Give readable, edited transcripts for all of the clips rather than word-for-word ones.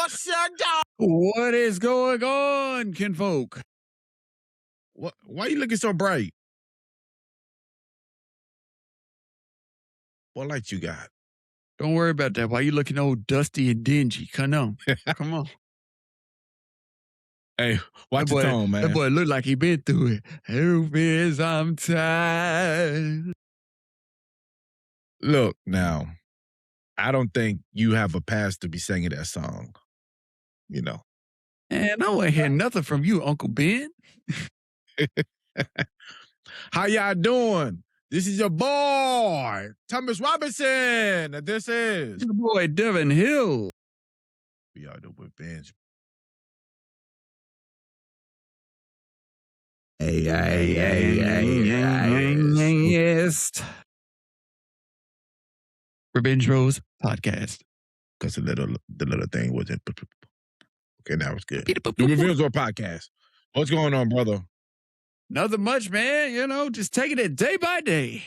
What's your dog? What is going on, kinfolk? What? Why you looking so bright? What light you got? Don't worry about that. Why you looking old dusty and dingy? Come on. Come on. Hey, watch the tone, man. That boy look like he been through it. Help is I'm tired. Look, now, I don't think you have a pass to be singing that song. You know. And I want to hear nothing from you, Uncle Ben. How y'all doing? This is your boy, Thomas Robinson. And this is your boy, Devin Hill. We are the Revenge. Yes. Readiness podcast. Because the little thing wasn't. Okay, now it's good. The Therevengebros podcast. What's going on, brother? Nothing much, man. You know, just taking it day by day.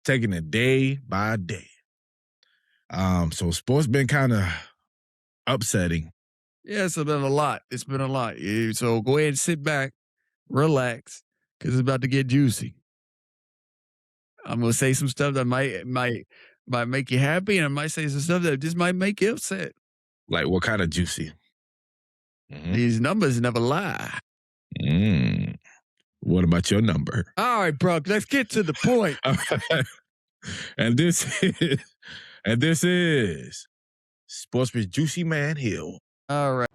Taking it day by day. So sports been kind of upsetting. Yeah, it's been a lot. It's been a lot. So go ahead and sit back, relax, because it's about to get juicy. I'm gonna say some stuff that might make you happy, and I might say some stuff that just might make you upset. Like what kind of juicy? Mm-hmm. These numbers never lie. What about your number? All right, bro. Let's get to the point. And this is Sportsman's Juicy Man Hill. All right.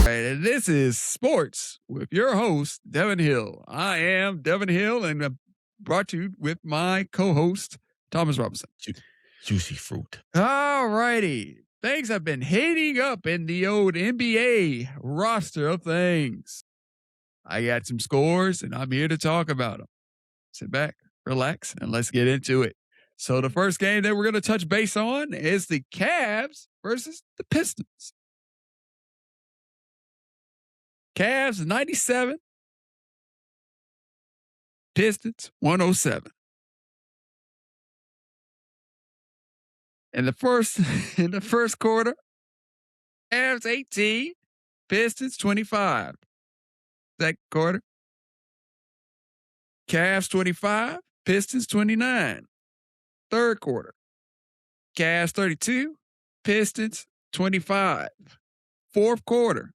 And this is Sports with your host, Devin Hill. I am Devin Hill, and I'm brought to you with my co-host, Thomas Robinson. Juicy fruit. All righty. Things have been heating up in the old NBA roster of things. I got some scores, and I'm here to talk about them. Sit back, relax, and let's get into it. So the first game that we're going to touch base on is the Cavs versus the Pistons. Cavs 97, Pistons 107. In the first quarter, Cavs 18, Pistons 25. Second quarter, Cavs 25, Pistons 29. Third quarter, Cavs 32, Pistons 25. Fourth quarter,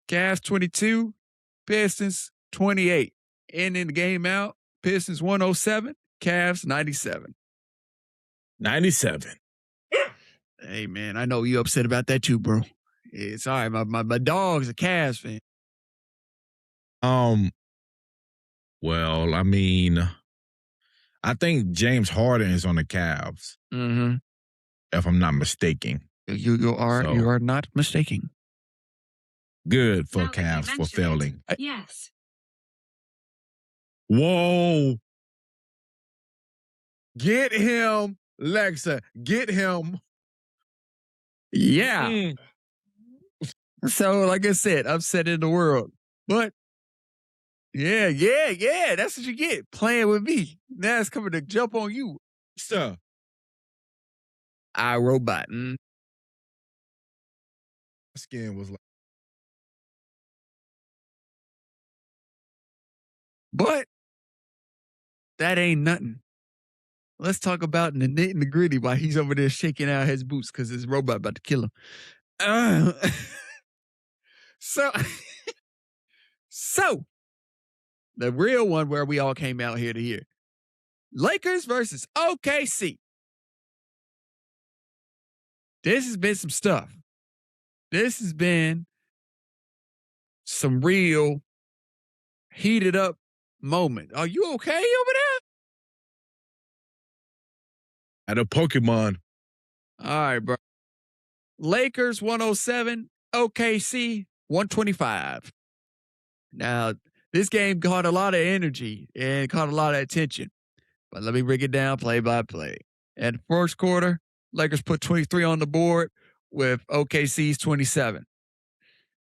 Cavs 22, Pistons 28. Ending the game out, Pistons 107, Cavs 97. 97. Hey, man, I know you upset about that too, bro. It's all right. My dog's a Cavs fan. Well, I mean, I think James Harden is on the Cavs. Mm-hmm. If I'm not mistaken. You are not mistaken. Good for Cavs for failing. Yes. Whoa. Get him, Lexa. Get him. Yeah. So, like I said, upset in the world. But, yeah. That's what you get. Playing with me. Now it's coming to jump on you. Sir. iRobot. Skin was like. But that ain't nothing. Let's talk about the nit and the gritty while he's over there shaking out his boots because his robot about to kill him. So the real one where we all came out here to hear. Lakers versus OKC. This has been some stuff. This has been some real heated up moment. Are you okay over there? At a Pokemon. All right, bro. Lakers 107, OKC 125. Now, this game caught a lot of energy and caught a lot of attention. But let me break it down play by play. In the first quarter, Lakers put 23 on the board with OKC's 27.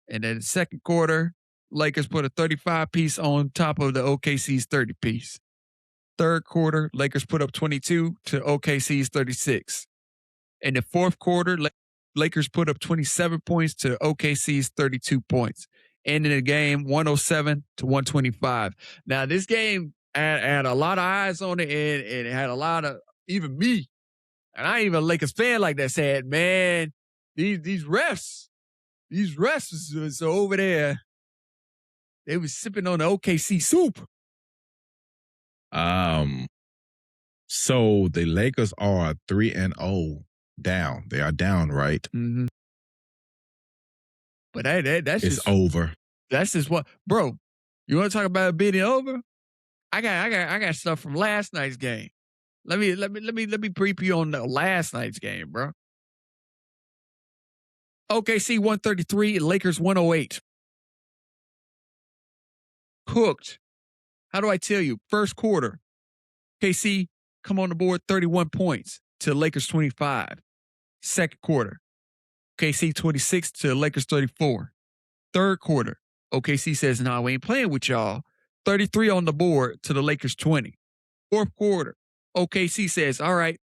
And in the second quarter, Lakers put a 35-piece on top of the OKC's 30-piece. Third quarter, Lakers put up 22 to OKC's 36. In the fourth quarter, Lakers put up 27 points to OKC's 32 points. Ending the game 107 to 125. Now, this game had a lot of eyes on it, and it had a lot of, even me, and I ain't even a Lakers fan like that, said, man, these refs was over there. They was sipping on the OKC soup. So the Lakers are 3-0 down. They are down, right? Mm-hmm. But that's it's just over. That's just what, bro. You want to talk about it being over? I got stuff from last night's game. Let me brief you on the last night's game, bro. OKC 133, Lakers 108. Cooked. How do I tell you? First quarter, KC come on the board 31 points to Lakers 25. Second quarter, OKC 26 to Lakers 34. Third quarter, OKC says, "Nah, we ain't playing with y'all." 33 on the board to the Lakers 20. Fourth quarter, OKC says, "All right,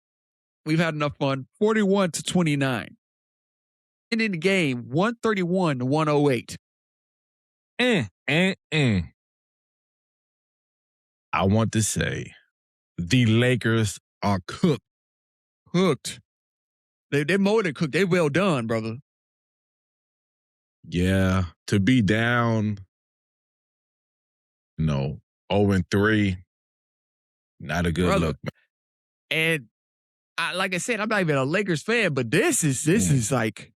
we've had enough fun." 41 to 29. Ending the game 131 to 108. I want to say the Lakers are cooked. Hooked. They're more than cooked. They well done, brother. Yeah, to be down, 0-3, not a good look. And like I said, I'm not even a Lakers fan, but this is like,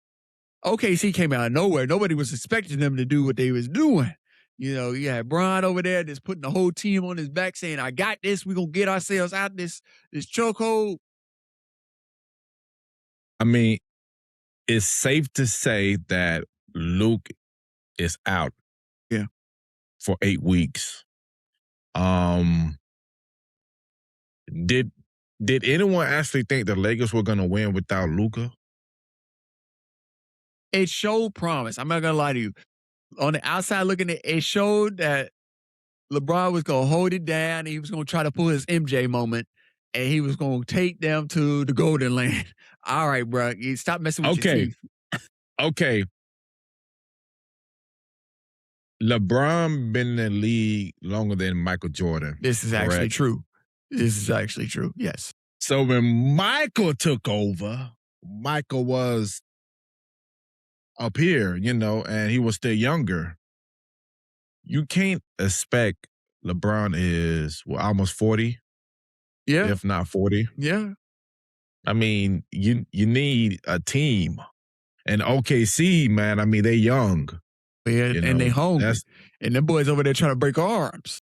OKC came out of nowhere. Nobody was expecting them to do what they was doing. You had Bron over there just putting the whole team on his back saying, "I got this. We're going to get ourselves out this chokehold." I mean, it's safe to say that Luke is out. Yeah. For 8 weeks. Did anyone actually think the Lakers were going to win without Luka? It showed promise. I'm not going to lie to you. On the outside looking at it, showed that LeBron was going to hold it down. He was going to try to pull his MJ moment, and he was going to take them to the golden land. All right, bro. You stop messing with your teeth. Okay. LeBron been in the league longer than Michael Jordan. This is actually true. Yes. So when Michael took over, Michael was up here, and he was still younger. You can't expect LeBron is almost 40. Yeah. If not 40. Yeah. I mean, you need a team. And OKC, man, I mean, they young. Yeah, and they hungry. And them boys over there trying to break arms.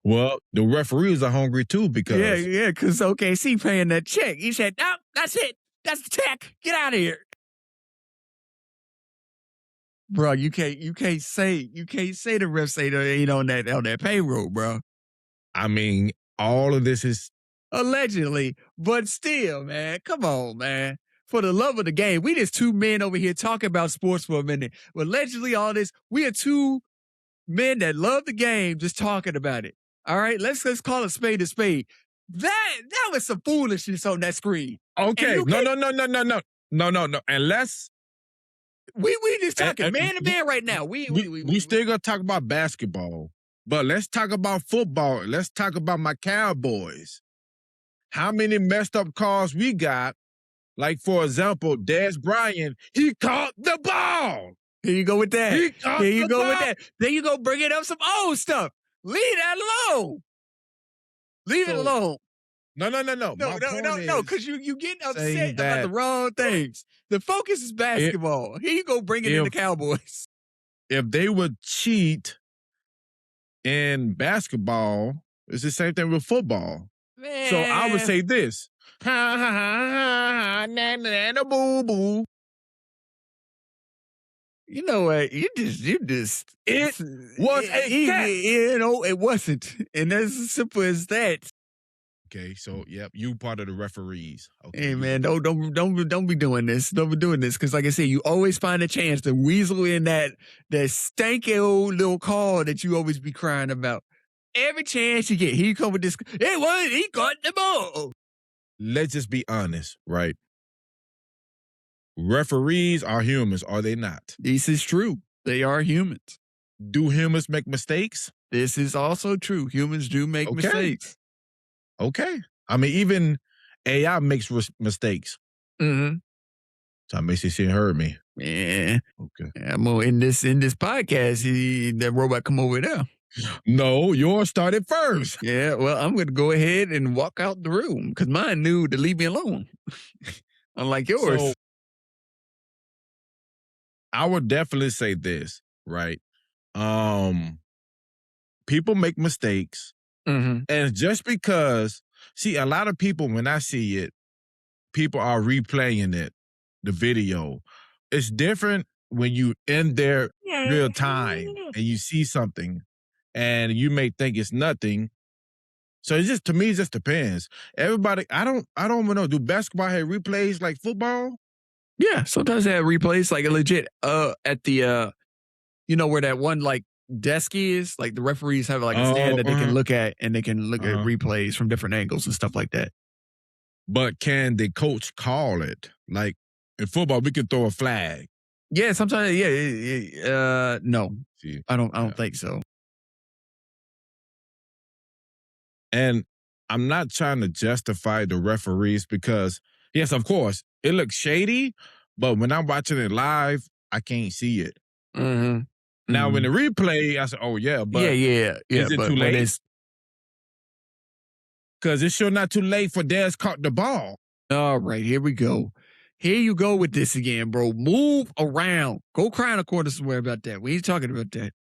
Well, the referees are hungry too because because OKC paying that check. He said, "No, that's it. That's the check. Get out of here." Bro, you can't say the refs say they ain't on that payroll, bro. I mean, all of this is allegedly, but still, man, come on, man. For the love of the game, we just two men over here talking about sports for a minute. Allegedly, all this, we are two men that love the game, just talking about it. All right, let's call a spade a spade. That was some foolishness on that screen. Okay, no. Unless we just talking man to man right now. We still gonna talk about basketball, but let's talk about football. Let's talk about my Cowboys. How many messed up calls we got? Like, for example, Dez Bryant, he caught the ball. Here you go with that. Here you go with that. Then you go bringing up some old stuff. Leave that alone. Leave it alone. No. No, because you getting upset about the wrong things. The focus is basketball. Here you go bringing in the Cowboys. If they would cheat in basketball, it's the same thing with football. Man. So I would say this. Ha ha ha ha boo boo. You know what? You just it was a catch. It wasn't. And that's as simple as that. Okay, so yep, you part of the referees. Okay, Hey man, don't be doing this. Don't be doing this because, like I said, you always find a chance to weasel in that stanky old little call that you always be crying about. Every chance you get, here you come with this. He caught the ball. let's just be honest, right? Referees are humans, are they not? This is true. They are humans. Do humans make mistakes? This is also true. Humans do make Okay. mistakes. Okay. I mean, even AI makes mistakes. Mm-hmm. So I makes you see and heard me. Yeah. Okay. I'm in this podcast, that robot come over there. No, yours started first. Yeah, well, I'm going to go ahead and walk out the room because mine knew to leave me alone. Unlike yours. So I would definitely say this, right? People make mistakes. Mm-hmm. And just because, see, a lot of people, when I see it, people are replaying it, the video. It's different when you in there real time and you see something and you may think it's nothing. So it's just, to me, it just depends. Everybody, I don't know. Do basketball have replays like football? Yeah, sometimes they have replays like legit at the where that one like desk is, like the referees have like a stand that they can look at and they can look at replays from different angles and stuff like that. But can the coach call it? Like in football, we can throw a flag. Yeah, sometimes. Yeah, no, See, I don't think so. And I'm not trying to justify the referees because, yes, of course, it looks shady, but when I'm watching it live, I can't see it. Mm-hmm. Now, when the replay, I said, oh, yeah, but yeah. Is it too late? Because it's sure not too late for Dez caught the ball. All right, here we go. Here you go with this again, bro. Move around. Go cry in a corner somewhere about that. We ain't talking about that.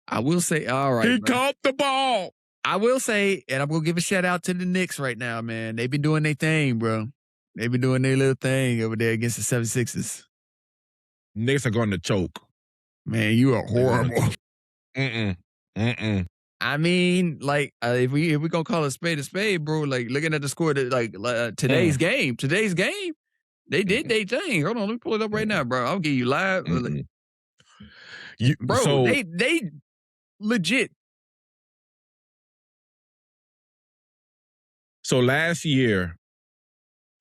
I will say, all right. He caught the ball. I will say, and I'm going to give a shout out to the Knicks right now, man. They've been doing their thing, bro. They've been doing their little thing over there against the 76ers. Knicks are going to choke. Man, you are horrible. I mean, like, if we gonna call a spade, bro, like looking at the score, that today's game, they did their thing. Hold on, let me pull it up right now, bro. I'll give you live, bro. So, they legit. So last year,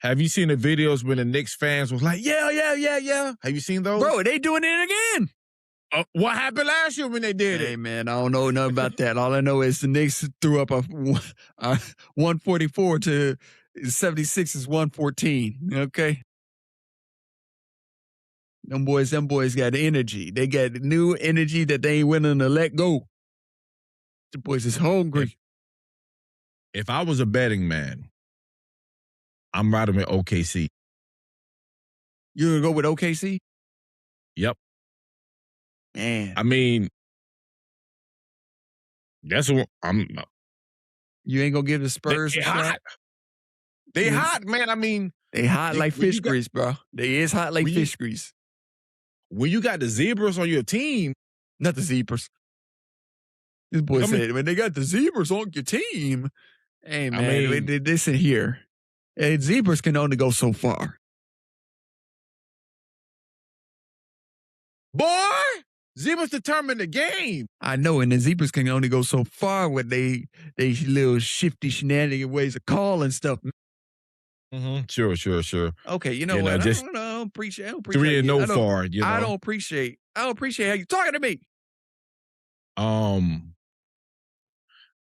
have you seen the videos when the Knicks fans was like, yeah? Have you seen those? Bro, they doing it again. What happened last year when they did it? Hey, man, I don't know nothing about that. All I know is the Knicks threw up a 144 to 76's 114, okay? Them boys got energy. They got new energy that they ain't willing to let go. The boys is hungry. If I was a betting man, I'm riding with OKC. You gonna go with OKC? Yep. Man. I mean, that's what I'm. You ain't gonna give the Spurs a shot? They hot, man. I mean, they hot like fish grease, bro. They is hot like fish grease. When you got the Zebras on your team. Not the Zebras. This boy said, when they got the Zebras on your team. Hey, man, listen here. Hey, Zebras can only go so far. Boy, Zebras determine the game. I know, and the Zebras can only go so far with they little shifty shenanigan ways of calling stuff. Mm-hmm. Sure. Okay, you know what? I don't appreciate 3-0 far. You know? I don't appreciate how you talking to me.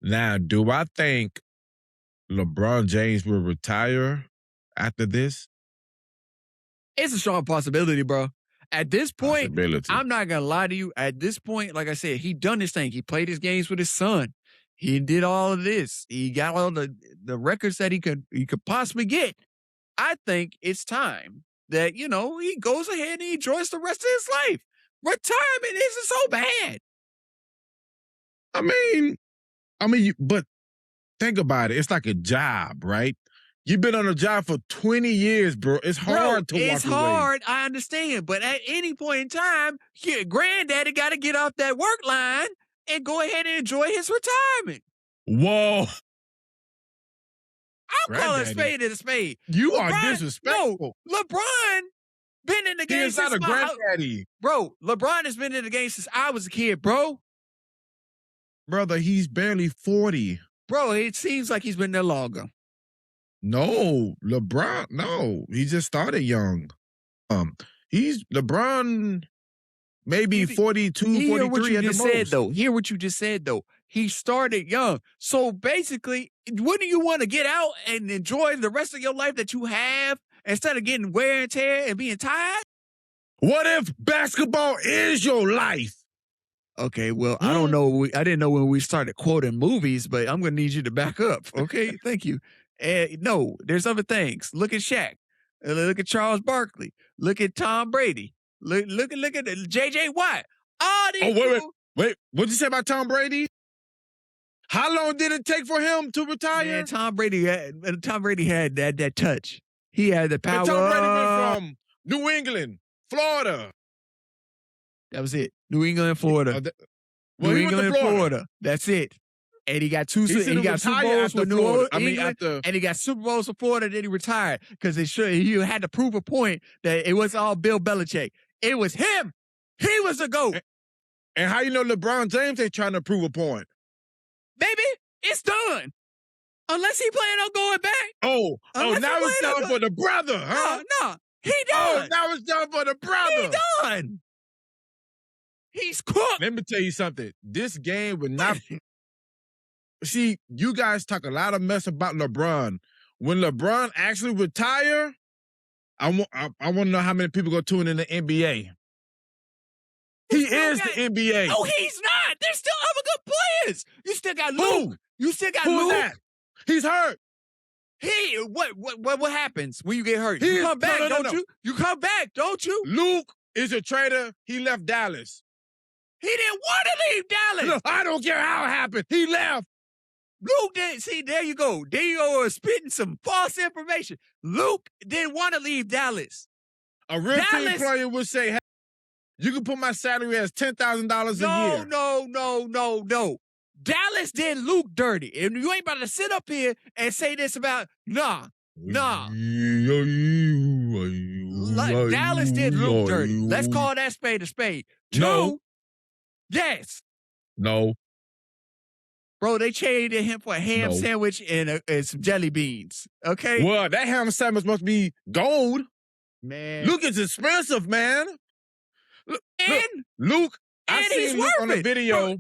Now, do I think LeBron James will retire after this? It's a strong possibility, bro. At this point, I'm not going to lie to you. At this point, like I said, he done his thing. He played his games with his son. He did all of this. He got all the records that he could possibly get. I think it's time that, he goes ahead and he enjoys the rest of his life. Retirement isn't so bad. I mean, but think about it. It's like a job, right? You've been on a job for 20 years, bro. It's hard to walk away. It's hard, I understand. But at any point in time, granddaddy got to get off that work line and go ahead and enjoy his retirement. Whoa. I'll call a Granddaddy. spade a spade. You LeBron, are disrespectful. No, LeBron been in the He game is not since a granddaddy. Bro, LeBron has been in the game since I was a kid, bro. Brother, he's barely 40. Bro, it seems like he's been there longer. No, LeBron, no. He just started young. He's LeBron maybe 42, 43 Hear what you at just the said, most. though. Hear what you just said, though. He started young. So basically, wouldn't you want to get out and enjoy the rest of your life that you have instead of getting wear and tear and being tired? What if basketball is your life? Okay, well, I don't know. I didn't know when we started quoting movies, but I'm going to need you to back up. Okay, thank you. No, there's other things. Look at Shaq. Look at Charles Barkley. Look at Tom Brady. Look at J.J. Watt. All these Wait. What'd you say about Tom Brady? How long did it take for him to retire? Man, Tom Brady had that touch. He had the power. And Tom Brady went from New England, Florida. That was it. New England, Florida. Well, New England, Florida. That's it. And he got he got Super Bowls with New England, and he got Super Bowls for Florida. Then he retired because he had to prove a point that it wasn't all Bill Belichick. It was him. He was the GOAT. And how you know LeBron James ain't trying to prove a point? Baby, it's done. Unless he planning on going back. Oh, now it's done for the brother, huh? No, he done. Oh, now it's done for the brother. He done. He's cooked. Let me tell you something. This game would not. See, you guys talk a lot of mess about LeBron. When LeBron actually retire, I want to know how many people go tune in the NBA. He is the NBA. No, he's not. There's still other good players. You still got Luke. You still got Who's Luke. that? He's hurt. What happens when you get hurt? You come back, don't you? You come back, don't you? Luke is a traitor. He left Dallas. He didn't want to leave Dallas. Look, I don't care how it happened. He left. Luke didn't. See, there you go. There you go, spitting some false information. Luke didn't want to leave Dallas. A real team player would say, hey, you can put my salary as $10,000 a year. No. Dallas did Luke dirty. And you ain't about to sit up here and say this about, nah. Dallas did Luke dirty. Let's call that spade a spade. No. Yes. No. Bro, they traded him for a ham sandwich and some jelly beans. Okay? Well, that ham sandwich must be gold. Man. Luke is expensive, man. Luke, I seen Luke on the video.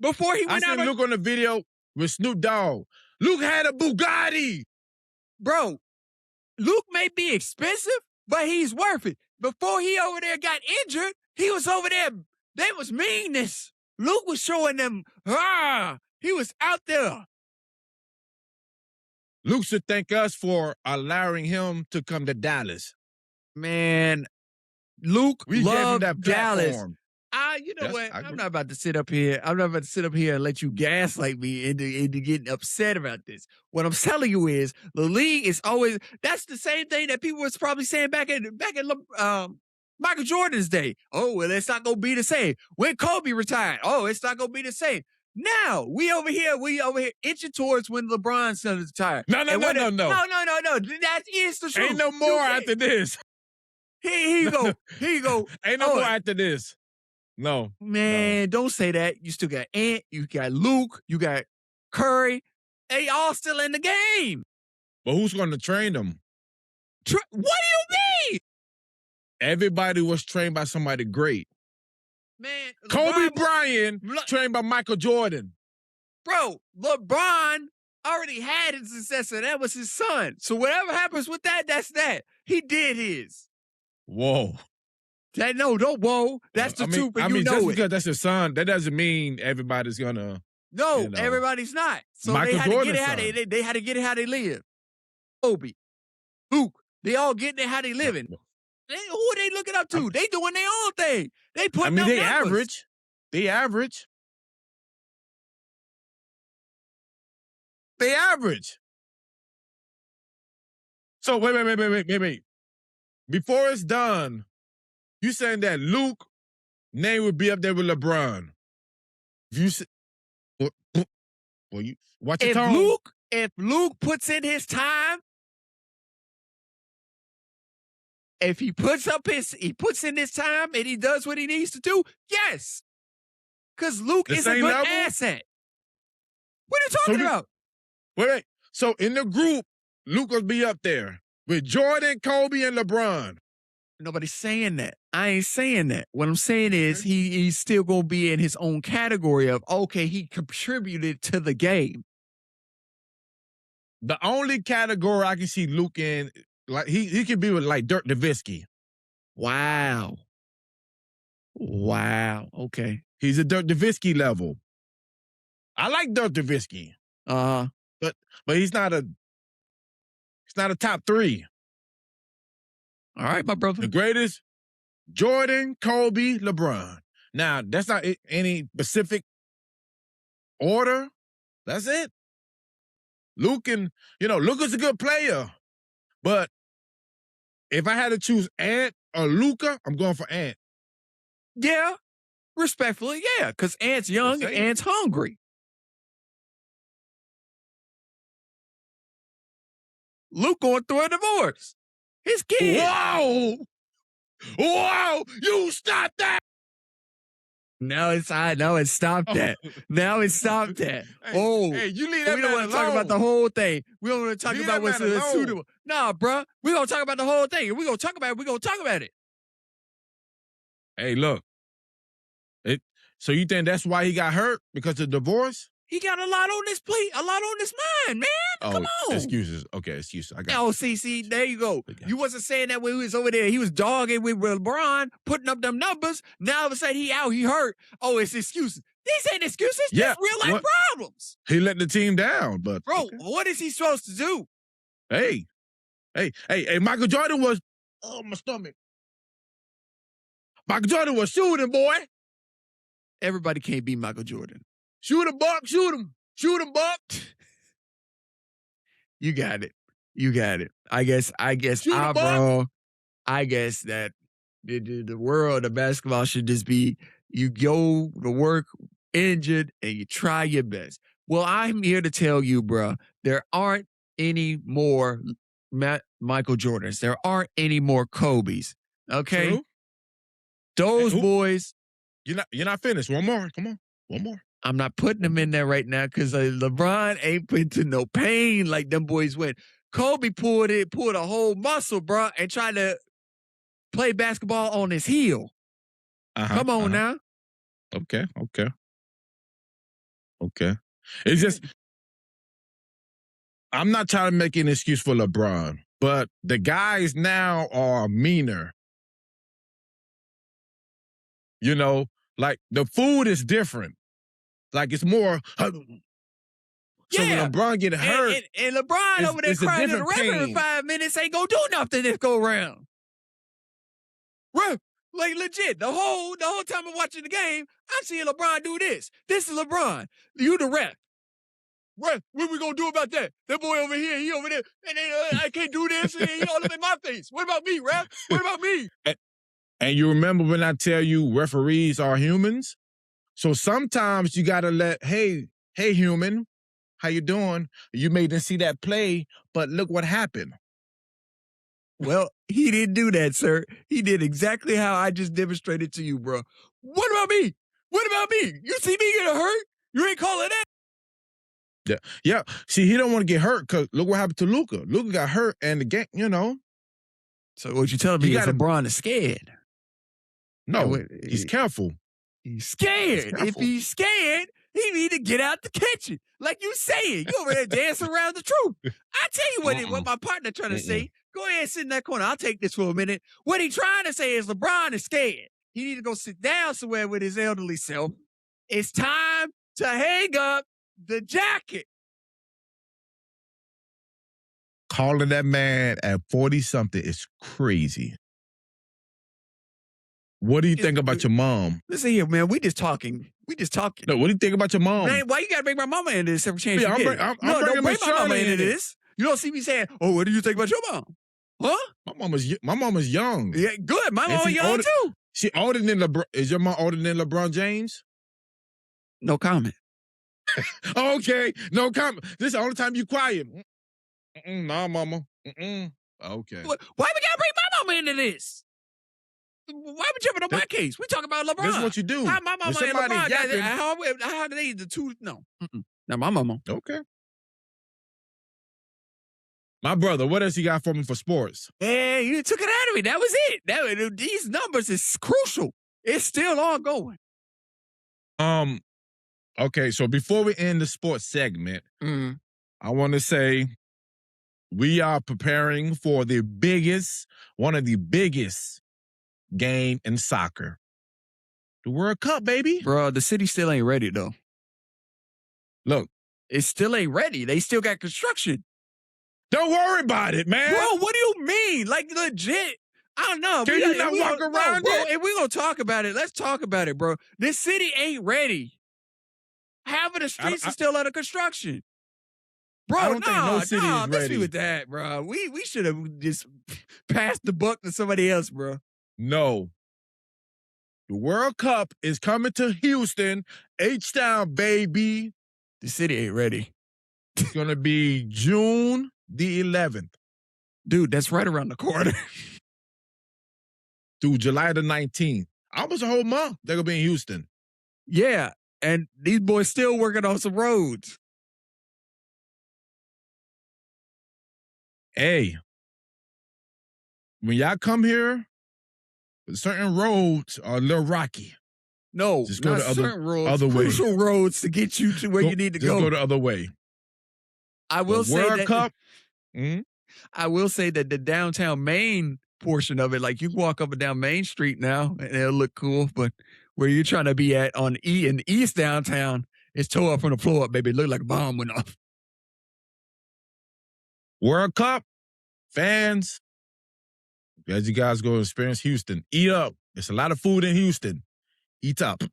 Bro, before he went out. I seen Luke on the video with Snoop Dogg. Luke had a Bugatti. Bro, Luke may be expensive, but he's worth it. Before he over there got injured, he was over there. There was meanness. Luke was showing them, he was out there. Luke should thank us for allowing him to come to Dallas. Man, Luke loved Dallas. Platform. You know what? I'm not about to sit up here. I'm not about to sit up here and let you gaslight me into getting upset about this. What I'm telling you is the league is always. That's the same thing that people was probably saying back in Michael Jordan's day. Oh, well, it's not gonna be the same. When Kobe retired, oh, it's not gonna be the same. Now we over here inching towards when LeBron's gonna retire. No. No. That is the truth. Ain't no more after this. Here you go. Ain't no more after this. No. Man, don't say that. You still got Ant, you got Luke, you got Curry. They all still in the game. But who's going to train them? What do you mean? Everybody was trained by somebody great. Man, Kobe Bryant trained by Michael Jordan. Bro, LeBron already had his successor. That was his son. So whatever happens with that, that's that. He did his. Whoa. Don't whoa. That's the truth, and you know just it. Because that's your son, that doesn't mean everybody's gonna. No, everybody's not. So Michael they had Jordan's to get it how they had to get it how they live. Kobe, Luke, they all getting it how they living. Who are they looking up to? They doing their own thing. They putting up numbers. Average. They average. They average. So wait. Before it's done, you saying that Luke name would be up there with LeBron? Well, you watch your tone. If Luke puts in his time, if he puts in his time and he does what he needs to do, yes. Because Luke is a good asset. What are you talking about? Wait. So in the group, Luke will be up there with Jordan, Kobe, and LeBron. Nobody's saying that. I ain't saying that. What I'm saying is he's still going to be in his own category of, okay, he contributed to the game. The only category I can see Luke in, like he could be with like Dirk Nowitzki. Wow. Okay. He's a Dirk Nowitzki level. I like Dirk Nowitzki. But he's not a top 3. All right, my brother. The greatest, Jordan, Kobe, LeBron. Now, that's not any specific order. That's it. Luke is a good player. But if I had to choose Ant or Luka, I'm going for Ant. Yeah, respectfully, yeah, because Ant's young and Ant's hungry. Luke going through a divorce. His kid. Whoa! You stop that! Now it's stopped that. Now it's stopped that. Hey, you leave that man alone. We don't want to talk about the whole thing. We don't want to talk about what's suitable. Nah, bro. We're going to talk about the whole thing. If we're going to talk about it, we're going to talk about it. Hey, look. So you think that's why he got hurt? Because of divorce? He got a lot on his plate, a lot on his mind, man. Come on. Excuses. Okay, excuses. I got see, there you go. You wasn't saying that when he was over there. He was dogging with LeBron, putting up them numbers. Now all of a sudden he out, he hurt. Oh, it's excuses. These ain't excuses, just real life problems. He let the team down, but bro, what is he supposed to do? Hey, Michael Jordan was my stomach. Michael Jordan was shooting, boy. Everybody can't be Michael Jordan. Shoot him, Buck. Shoot him. Shoot him, Buck. You got it. I guess, bro. I guess that the world of basketball should just be you go to work injured and you try your best. Well, I'm here to tell you, bro, there aren't any more Michael Jordans. There aren't any more Kobes. Okay? True. Those boys. You're not finished. One more. Come on. One more. I'm not putting them in there right now because LeBron ain't put to no pain like them boys went. Kobe pulled a whole muscle, bro, and tried to play basketball on his heel. Come on now. Okay. It's just, I'm not trying to make an excuse for LeBron, but the guys now are meaner. You know, like the food is different. Like it's more. So when LeBron get hurt, and LeBron over there crying in the river in 5 minutes ain't gonna do nothing this go around. Bro, like legit, the whole time I'm watching the game, I'm seeing LeBron do this. This is LeBron. You the ref. Ref, what we gonna do about that? That boy over here, he over there, and then I can't do this, and then he all up in my face. What about me, ref? What about me? And you remember when I tell you referees are humans? So sometimes you gotta hey human, how you doing? You made them see that play, but look what happened. Well, he didn't do that, sir. He did exactly how I just demonstrated to you, bro. What about me? What about me? You see me get hurt? You ain't calling that? Yeah. See, he don't want to get hurt because look what happened to Luka. Luka got hurt and the game, So what you telling me is LeBron is scared? No, he's careful. He's scared. If he's scared, he need to get out the kitchen. Like you saying. You over there dancing around the truth. I tell you what my partner trying to say. Go ahead and sit in that corner. I'll take this for a minute. What he trying to say is LeBron is scared. He need to go sit down somewhere with his elderly self. It's time to hang up the jacket. Calling that man at 40-something is crazy. What do you think about your mom? Listen here, man. We just talking. No, what do you think about your mom? Man, why you gotta bring my mama into this every chance Yeah, you get? I'm don't bringing bring my mama into this. this. You don't see me saying, "Oh, what do you think about your mom?" Huh? My mama's young. Yeah, good. My mama young too. She older than LeBron. Is your mom older than LeBron James? No comment. Okay, no comment. This is the only time you quiet. Nah, mama. Okay. Why we gotta bring my mama into this? Why we jumping on my case? We talking about LeBron. This is what you do. How my When mama and somebody LeBron got yapping- how do they the two? No. Now my mama. Okay. My brother, what else you got for me for sports? Hey, you took it out of me. That was it. These numbers is crucial. It's still ongoing. Okay, so before we end the sports segment, I want to say we are preparing for one of the biggest game in soccer. The World Cup, baby. Bro, the city still ain't ready though. Look. It still ain't ready. They still got construction. Don't worry about it, man. Bro, what do you mean? Like legit. I don't know. Can you not walk around bro, it? If we're going to talk about it, let's talk about it, bro. This city ain't ready. Half of the streets are still under construction. Bro, I don't think no city is let's ready be with that, bro. We should have just passed the buck to somebody else, bro. No. The World Cup is coming to Houston, H-Town, baby. The city ain't ready. It's going to be June the 11th. Dude, that's right around the corner. Through July the 19th. Almost a whole month they're going to be in Houston. Yeah, and these boys still working on some roads. Hey, when y'all come here, certain roads are a little rocky. No, just go not the certain roads, other way. crucial roads to get you to where you need to just go. Go the other way. I will say World that. Cup. I will say that the downtown Main portion of it, like you can walk up and down Main Street now, and it'll look cool. But where you're trying to be at on in the East downtown, it's tore up from the floor up, baby. It looked like a bomb went off. World Cup fans, as you guys go experience Houston, eat up. There's a lot of food in Houston. Eat up.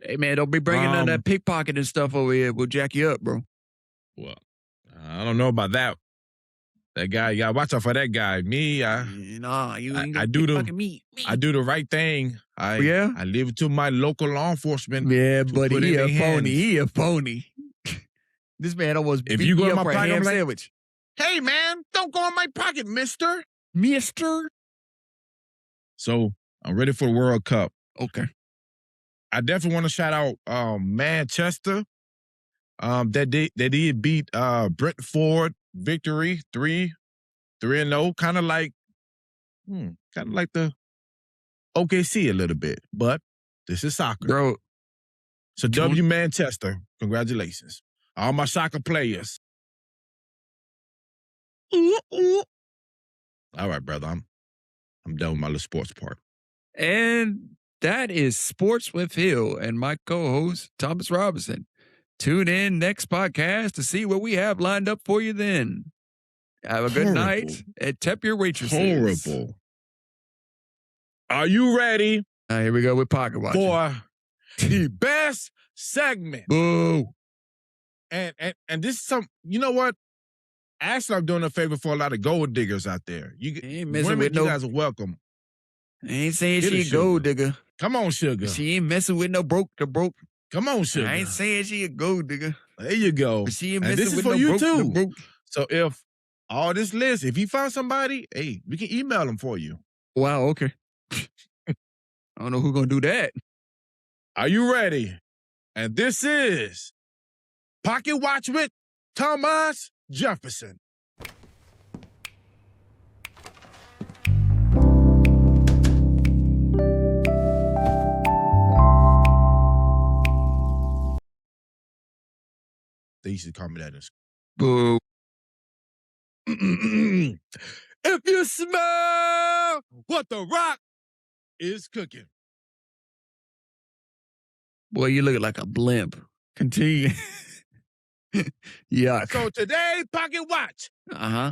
Hey man, don't be bringing none of that pickpocketing stuff over here. We'll jack you up, bro. Well, I don't know about that. That guy, you gotta watch out for that guy. Me, I do the right thing. I leave it to my local law enforcement. Yeah, buddy, he a phony. He a phony. This man almost beat me up for a ham sandwich. Hey man, don't go in my pocket, mister. Mister. So I'm ready for the World Cup. Okay. I definitely want to shout out Manchester. That did beat Brentford victory 3-0, kind of like the OKC a little bit, but this is soccer, bro. So W Manchester, congratulations, all my soccer players. All right, brother, I'm done with my little sports part. And that is Sports with Hill and my co-host Thomas Robinson. Tune in next podcast to see what we have lined up for you then. Have a good night and tip your waitresses. Horrible. Are you ready? Here we go with Pocket Watching. For the best segment. Boo. And this is you know what? Actually, I'm doing a favor for a lot of gold diggers out there. You guys are welcome. I ain't saying she a gold digger. Come on, sugar. She ain't messing with the broke. Come on, sugar. I ain't saying she a gold digger. There you go. But she ain't and messing this is with for no you broke, too. So if all this list, if you found somebody, hey, we can email them for you. Wow, okay. I don't know who's gonna do that. Are you ready? And this is Pocket Watch with Thomas Jefferson. They used to call me that in school. Boo. If you smell what the Rock is cooking. Boy, you look like a blimp. Continue. Yuck. So today, Pocket Watch. Uh-huh.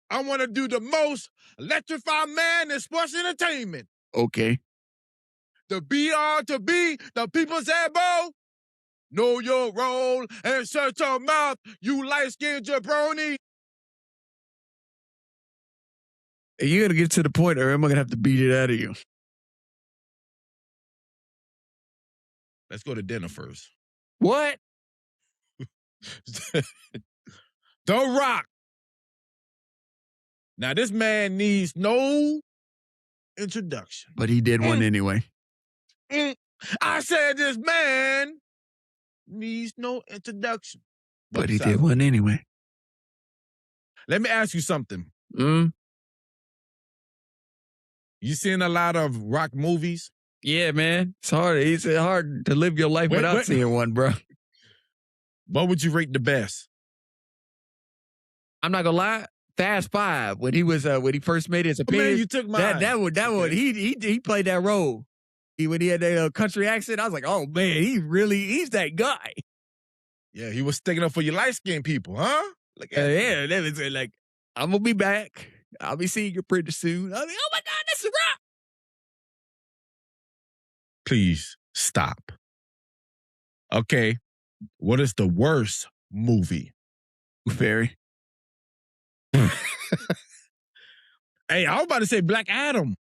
I want to do the most electrified man in sports entertainment. Okay. The BR to B, the people's elbow. Know your role and shut your mouth, you light-skinned jabroni. You got to get to the point or am I going to have to beat it out of you? Let's go to dinner first. What? The Rock. Now, this man needs no introduction. But he did one anyway. I said this man needs no introduction. But he did one anyway. Let me ask you something. Mm. You seen a lot of Rock movies? Yeah, man. It's hard. It's hard to live your life without seeing one, bro. What would you rate the best? I'm not gonna lie. Fast Five, when he first made his appearance. Man, you took mine. That one. He played that role. When he had that country accent, I was like, oh man, he's that guy. Yeah, he was sticking up for your light skinned people, huh? Yeah, that was like, I'm gonna be back. I'll be seeing you pretty soon. I was like, oh my God, that's The Rock. Please stop. Okay, what is the worst movie? Fairy. Hey, I was about to say Black Adam.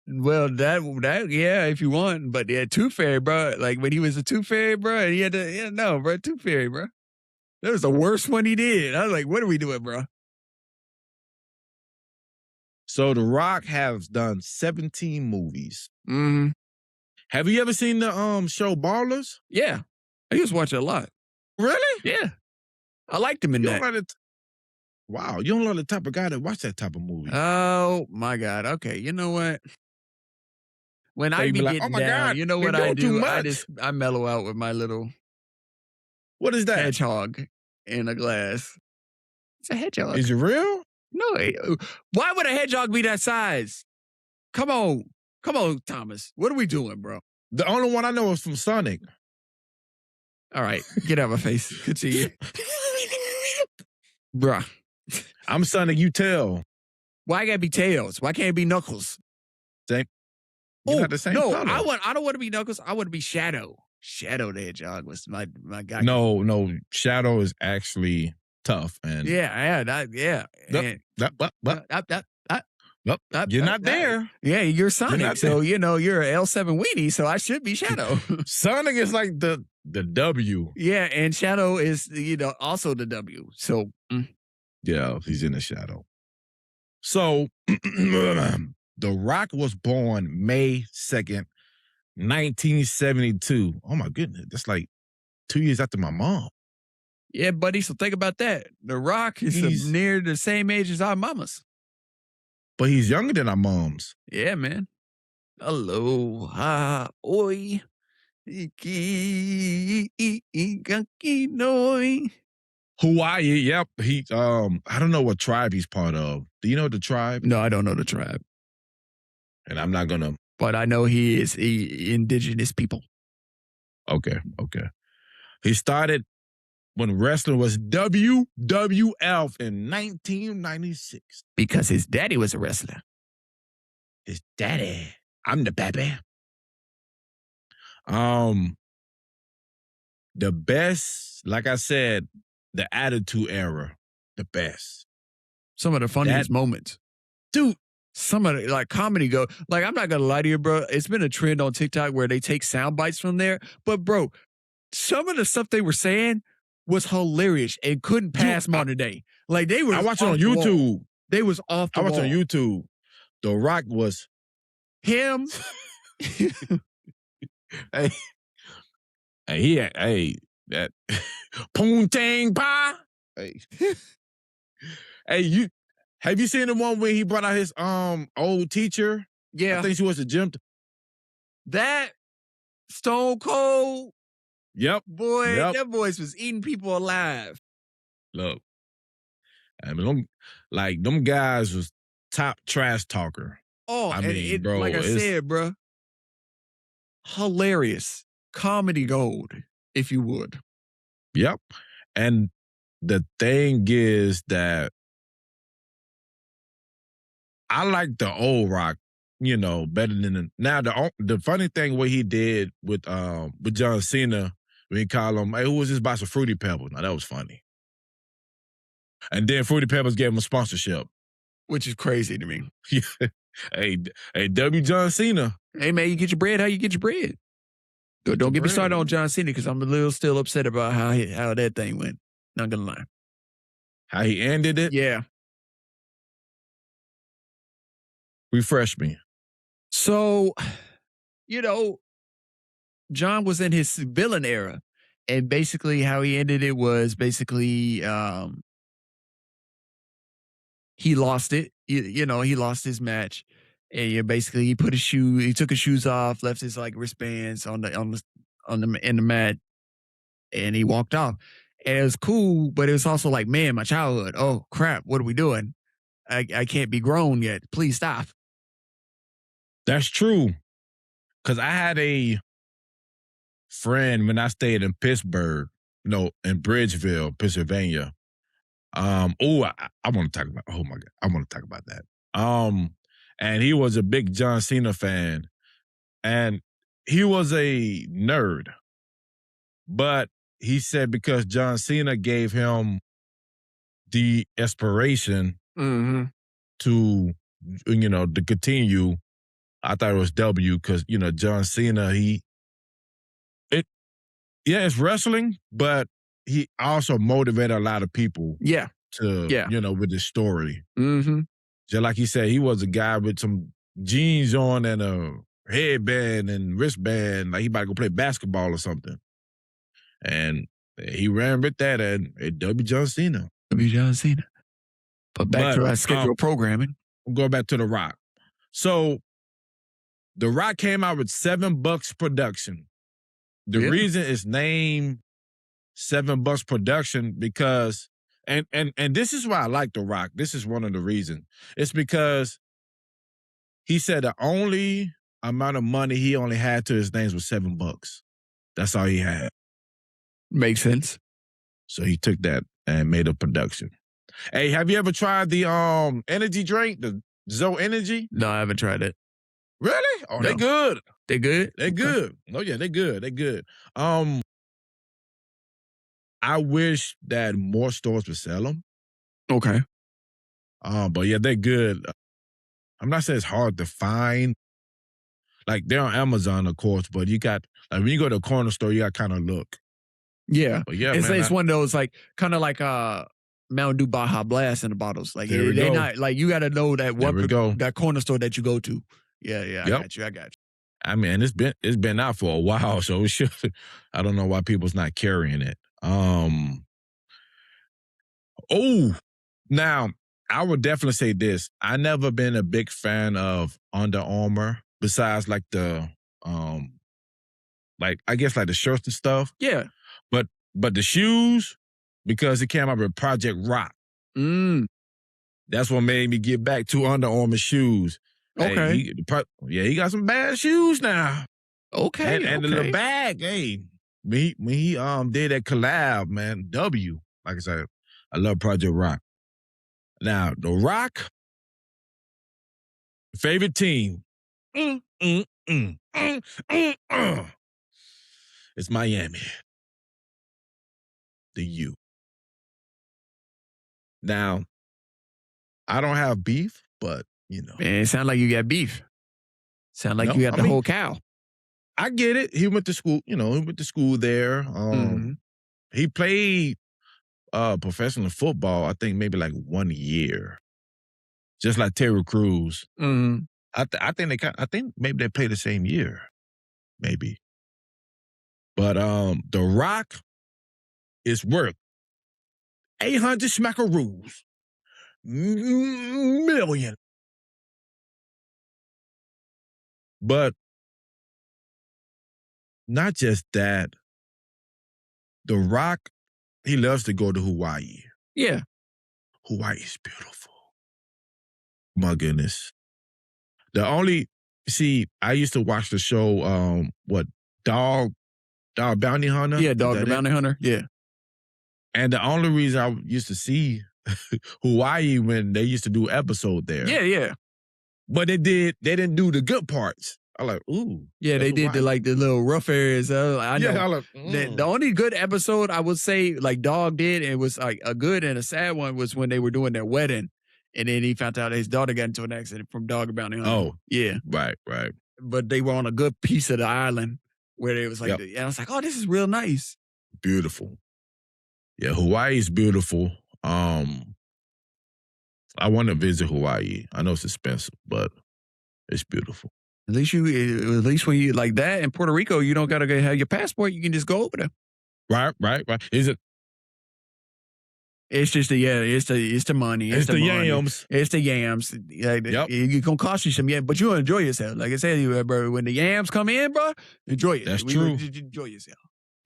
Well, that yeah, if you want, but yeah, Tooth Fairy, bro. Like when he was a Tooth Fairy, bro, and he had to, bro, Tooth Fairy, bro. That was the worst one he did. I was like, what are we doing, bro? So The Rock has done 17 movies. Mm-hmm. Have you ever seen the show Ballers? Yeah, I used to watch it a lot. Really? Yeah, I liked him in that. Wow, you don't know the type of guy that watch that type of movie. Oh my God. Okay, you know what? When I be like, getting oh down, God, you know what I do? I mellow out with my little what is that? hedgehog in a glass. It's a hedgehog. Is it real? No. Why would a hedgehog be that size? Come on, Thomas. What are we doing, bro? The only one I know is from Sonic. All right, get out of my face. Good to you, bruh. I'm Sonic. You tell. Why gotta be Tails? Why can't it be Knuckles? Same. Not the same color. I don't want to be Knuckles. I want to be Shadow. Shadow the Hedgehog was my guy. No. Shadow is actually tough and yeah. You're not there. Yeah, you're Sonic, so you're an L7 weenie, so I should be Shadow. Sonic is like the W. Yeah, and Shadow is also the W. So yeah, he's in the shadow. So The Rock was born May 2nd, 1972. Oh my goodness, that's like 2 years after my mom. Yeah, buddy. So think about that. The Rock is near the same age as our mamas. But he's younger than our moms. Yeah, man. Aloha, oi. Hawaii, yep. He I don't know what tribe he's part of. Do you know the tribe? No, I don't know the tribe. And I'm not gonna. But I know he is indigenous people. Okay. He started when wrestling was WWF in 1996. Because his daddy was a wrestler. His daddy. I'm the baby. The best, like I said, the Attitude Era, the best. Some of the funniest moments. Dude. Some of the comedy go, I'm not gonna lie to you, bro. It's been a trend on TikTok where they take sound bites from there. But bro, some of the stuff they were saying was hilarious and couldn't pass modern day. They were. I watched it on YouTube. They was off the wall. I watched on YouTube. The Rock was him. That Poontang Pa. Hey, have you seen the one where he brought out his old teacher? Yeah, I think she was a gym. That Stone Cold. Yep, boy, that voice was eating people alive. Look, I mean, them guys was top trash talker. Oh, bro, like I said, bro, hilarious comedy gold, if you would. Yep, and the thing is that I like the old Rock, better than now. The funny thing what he did with John Cena when he called him, hey, who was this box of Fruity Pebbles? Now that was funny. And then Fruity Pebbles gave him a sponsorship, which is crazy to me. Hey, W. John Cena. Hey man, you get your bread how you get your bread. Don't get me started on John Cena because I'm a little still upset about how that thing went. Not gonna lie. How he ended it? Yeah. Refresh me. So, John was in his villain era, and basically how he ended it was basically he lost it. He lost his match, and basically he took his shoes off, left his like wristbands in the mat, and he walked off. And it was cool, but it was also like, man, my childhood. Oh crap, what are we doing? I can't be grown yet. Please stop. That's true. Because I had a friend when I stayed in Pittsburgh, in Bridgeville, Pennsylvania. I want to talk about. Oh my God, I want to talk about that. And he was a big John Cena fan, and he was a nerd. But he said because John Cena gave him the inspiration to to continue. I thought it was W because John Cena. It's wrestling, but he also motivated a lot of people. Yeah. With his story. Mm-hmm. Just like he said, he was a guy with some jeans on and a headband and wristband, like he about to go play basketball or something. And he ran with that at W. John Cena. W. John Cena. But back to our scheduled programming. Go back to The Rock. So, The Rock came out with $7 production. The reason it's named $7 production because, and this is why I like The Rock. This is one of the reasons. It's because he said the only amount of money he only had to his names was $7. That's all he had. Makes sense. So he took that and made a production. Hey, have you ever tried the energy drink, the Zoe Energy? No, I haven't tried it. Really? Oh, no. They good. They good? They good. Oh yeah, they good. They good. I wish that more stores would sell them. Okay. But yeah, they're good. I'm not saying it's hard to find. Like they're on Amazon, of course, but you got when you go to a corner store, you got to kind of look. Yeah. But yeah, it's one of those like kind of like Mountain Dew Baja Blast in the bottles. Like they're not like you got to know that that corner store that you go to. Yeah. Yep. I got you. I mean, it's been out for a while, so it should. I don't know why people's not carrying it. Now I would definitely say this. I never been a big fan of Under Armour, besides like the I guess like the shirts and stuff. Yeah. But the shoes, because it came out with Project Rock. That's what made me get back to Under Armour shoes. Okay. Hey, he got some bad shoes now. Okay. And the little bag, hey, when he did that collab, man, W. Like I said, I love Project Rock. Now, The Rock, favorite team. It's Miami. The U. Now, I don't have beef, but Man, it sound like you got beef. Sound like you got the whole cow. I get it. He went to school, he went to school there. He played professional football, I think maybe like 1 year. Just like Terry Crews. I think maybe they played the same year. Maybe. But The Rock is worth 800 smackaroos. Million. But not just that. The Rock, he loves to go to Hawaii. Yeah. Hawaii is beautiful. My goodness. I used to watch the show, Dog Bounty Hunter? Yeah, Dog the Bounty Hunter. Yeah. And the only reason I used to see Hawaii when they used to do episode there. Yeah. But they didn't do the good parts. I like, ooh. Yeah, they did the little rough areas. I know. Yeah, I like, the only good episode I would say like Dog did, and it was like a good and a sad one, was when they were doing their wedding. And then he found out his daughter got into an accident from Dog Bounty Hunter. Oh. Yeah. Right. But they were on a good piece of the island where it was like, and I was like, oh, this is real nice. Beautiful. Yeah, Hawaii is beautiful. I want to visit Hawaii. I know it's expensive, but it's beautiful. At least when you like that in Puerto Rico, you don't gotta have your passport. You can just go over there. Right. Is it? It's just it's the money. It's the money. yams. It's the yams. It's gonna cost you some yams, but you'll enjoy yourself. Like I said, bro, when the yams come in, bro, enjoy it. That's true. Enjoy yourself.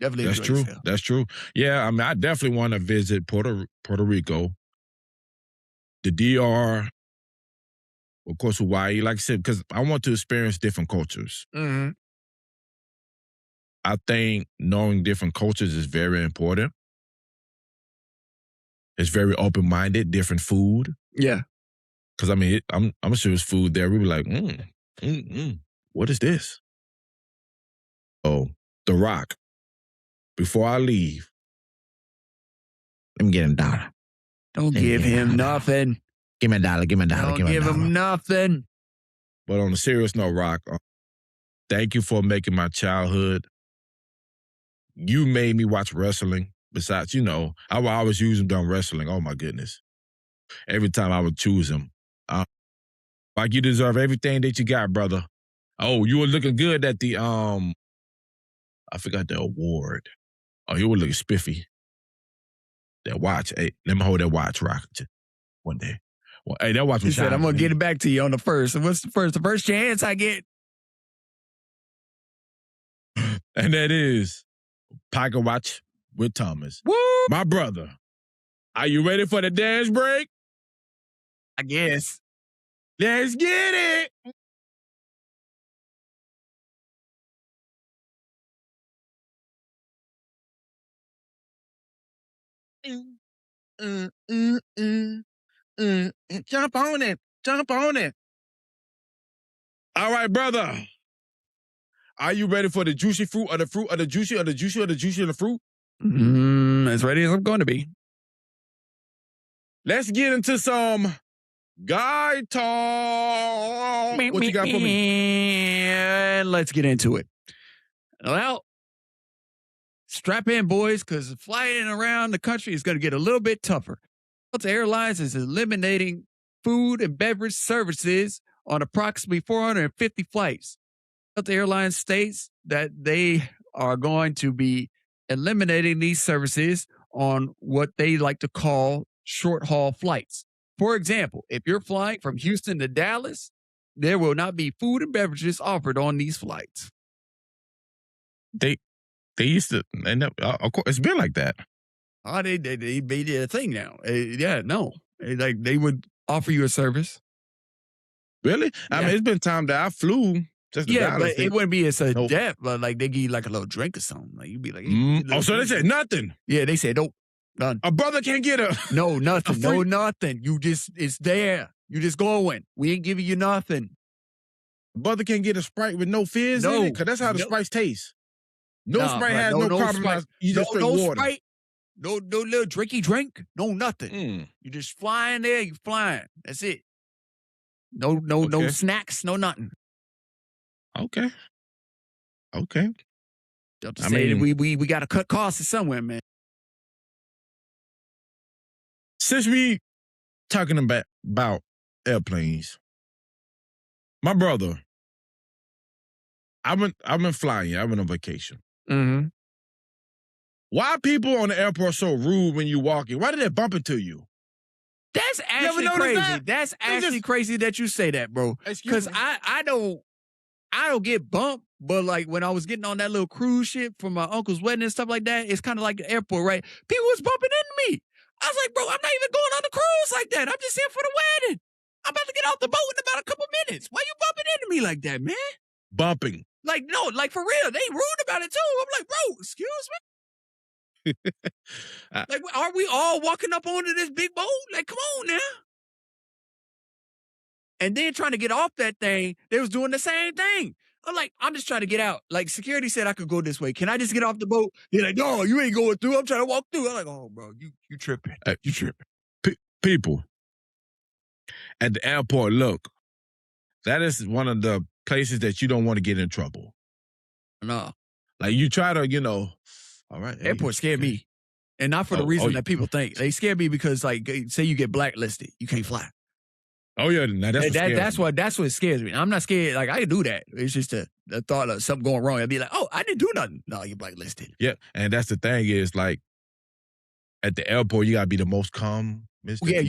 Definitely That's enjoy true. yourself. That's true. Yeah, I mean, I definitely want to visit Puerto Rico, the DR, of course, Hawaii. Like I said, because I want to experience different cultures. Mm-hmm. I think knowing different cultures is very important. It's very open-minded, different food. Yeah. Because, I mean, I'm sure there's food there. We be like, what is this? Oh, The Rock. Before I leave, let me get him a dollar. Don't give him nothing. Give me a dollar. Don't give him nothing. But on a serious note, Rock, thank you for making my childhood. You made me watch wrestling. Besides, I would always use him during wrestling. Oh, my goodness. Every time I would choose him. Like, you deserve everything that you got, brother. Oh, you were looking good at the, I forgot the award. Oh, you were looking spiffy. That watch. Hey, let me hold that watch, Rock, one day. Well, hey, that watch was He said, I'm going to get it back to you on the first. What's the first? The first chance I get. And that is Pocket Watch with Thomas. Woo! My brother. Are you ready for the dance break? I guess. Let's get it. Jump on it. Jump on it. All right, brother. Are you ready for the juicy fruit or the fruit or the juicy or the juicy or the juicy or the fruit? As ready as I'm going to be. Let's get into some guy talk. What you got for me? Let's get into it. Well, strap in, boys, because flying around the country is going to get a little bit tougher. Delta Airlines is eliminating food and beverage services on approximately 450 flights. Delta Airlines states that they are going to be eliminating these services on what they like to call short-haul flights. For example, if you're flying from Houston to Dallas, there will not be food and beverages offered on these flights. They used to, and of course, it's been like that. Oh, they made it a thing now. Like they would offer you a service. Really? Yeah. I mean, it's been time that I flew just to Dallas. But it wouldn't be as a death, but like they give you like a little drink or something. Like you'd be like, so they said nothing. Yeah, they said nope, none. A brother can't get no nothing, no nothing. It's there. You just going. We ain't giving you nothing. A brother can't get a Sprite with no fizz in it, because that's how the Sprites taste. No Sprite has no compromise. You just straight water. Sprite, no little drinky drink, no nothing. You just flying there. You flying. That's it. No snacks, no nothing. Okay. Delta say that we got to cut costs somewhere, man. Since we talking about airplanes, my brother, I've been flying. I've been on vacation. Mm-hmm. Why people on the airport so rude when you walking? Why did they bump into you? That's actually crazy. That's actually crazy that you say that, bro. Because I don't get bumped, but like when I was getting on that little cruise ship for my uncle's wedding and stuff like that, it's kind of like the airport, right? People was bumping into me. I was like, bro, I'm not even going on the cruise like that. I'm just here for the wedding. I'm about to get off the boat in about a couple minutes. Why you bumping into me like that, man? Bumping. Like, no, like for real. They rude about it too. I'm like, bro, excuse me? Like, are we all walking up onto this big boat? Like, come on now. And then trying to get off that thing, they was doing the same thing. I'm like, I'm just trying to get out. Like, security said I could go this way. Can I just get off the boat? They're like, no, you ain't going through. I'm trying to walk through. I'm like, oh, bro, you tripping. You tripping. People at the airport, look, that is one of the places that you don't want to get in trouble. No. Like you try to, all right. Hey, Airports scare okay. me. And not for the reason that people think. They scare me because, like, say you get blacklisted, you can't fly. Oh yeah, now that's that's what scares me. I'm not scared. Like I can do that. It's just the thought of something going wrong. I'd be like, oh, I didn't do nothing. No, you're blacklisted. Yeah, and that's the thing is like at the airport, you gotta be the most calm. Yeah,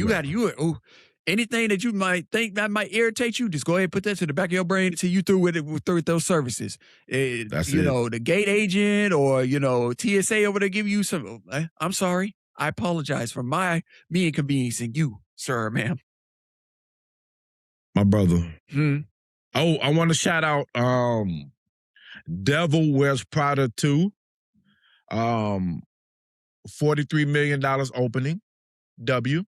anything that you might think that might irritate you, just go ahead and put that to the back of your brain until you through with those services. That's the gate agent or TSA over there give you some. I'm sorry. I apologize for me inconveniencing you, sir, or ma'am. My brother. Oh, I want to shout out Devil Wears Prada 2. $43 million opening. W.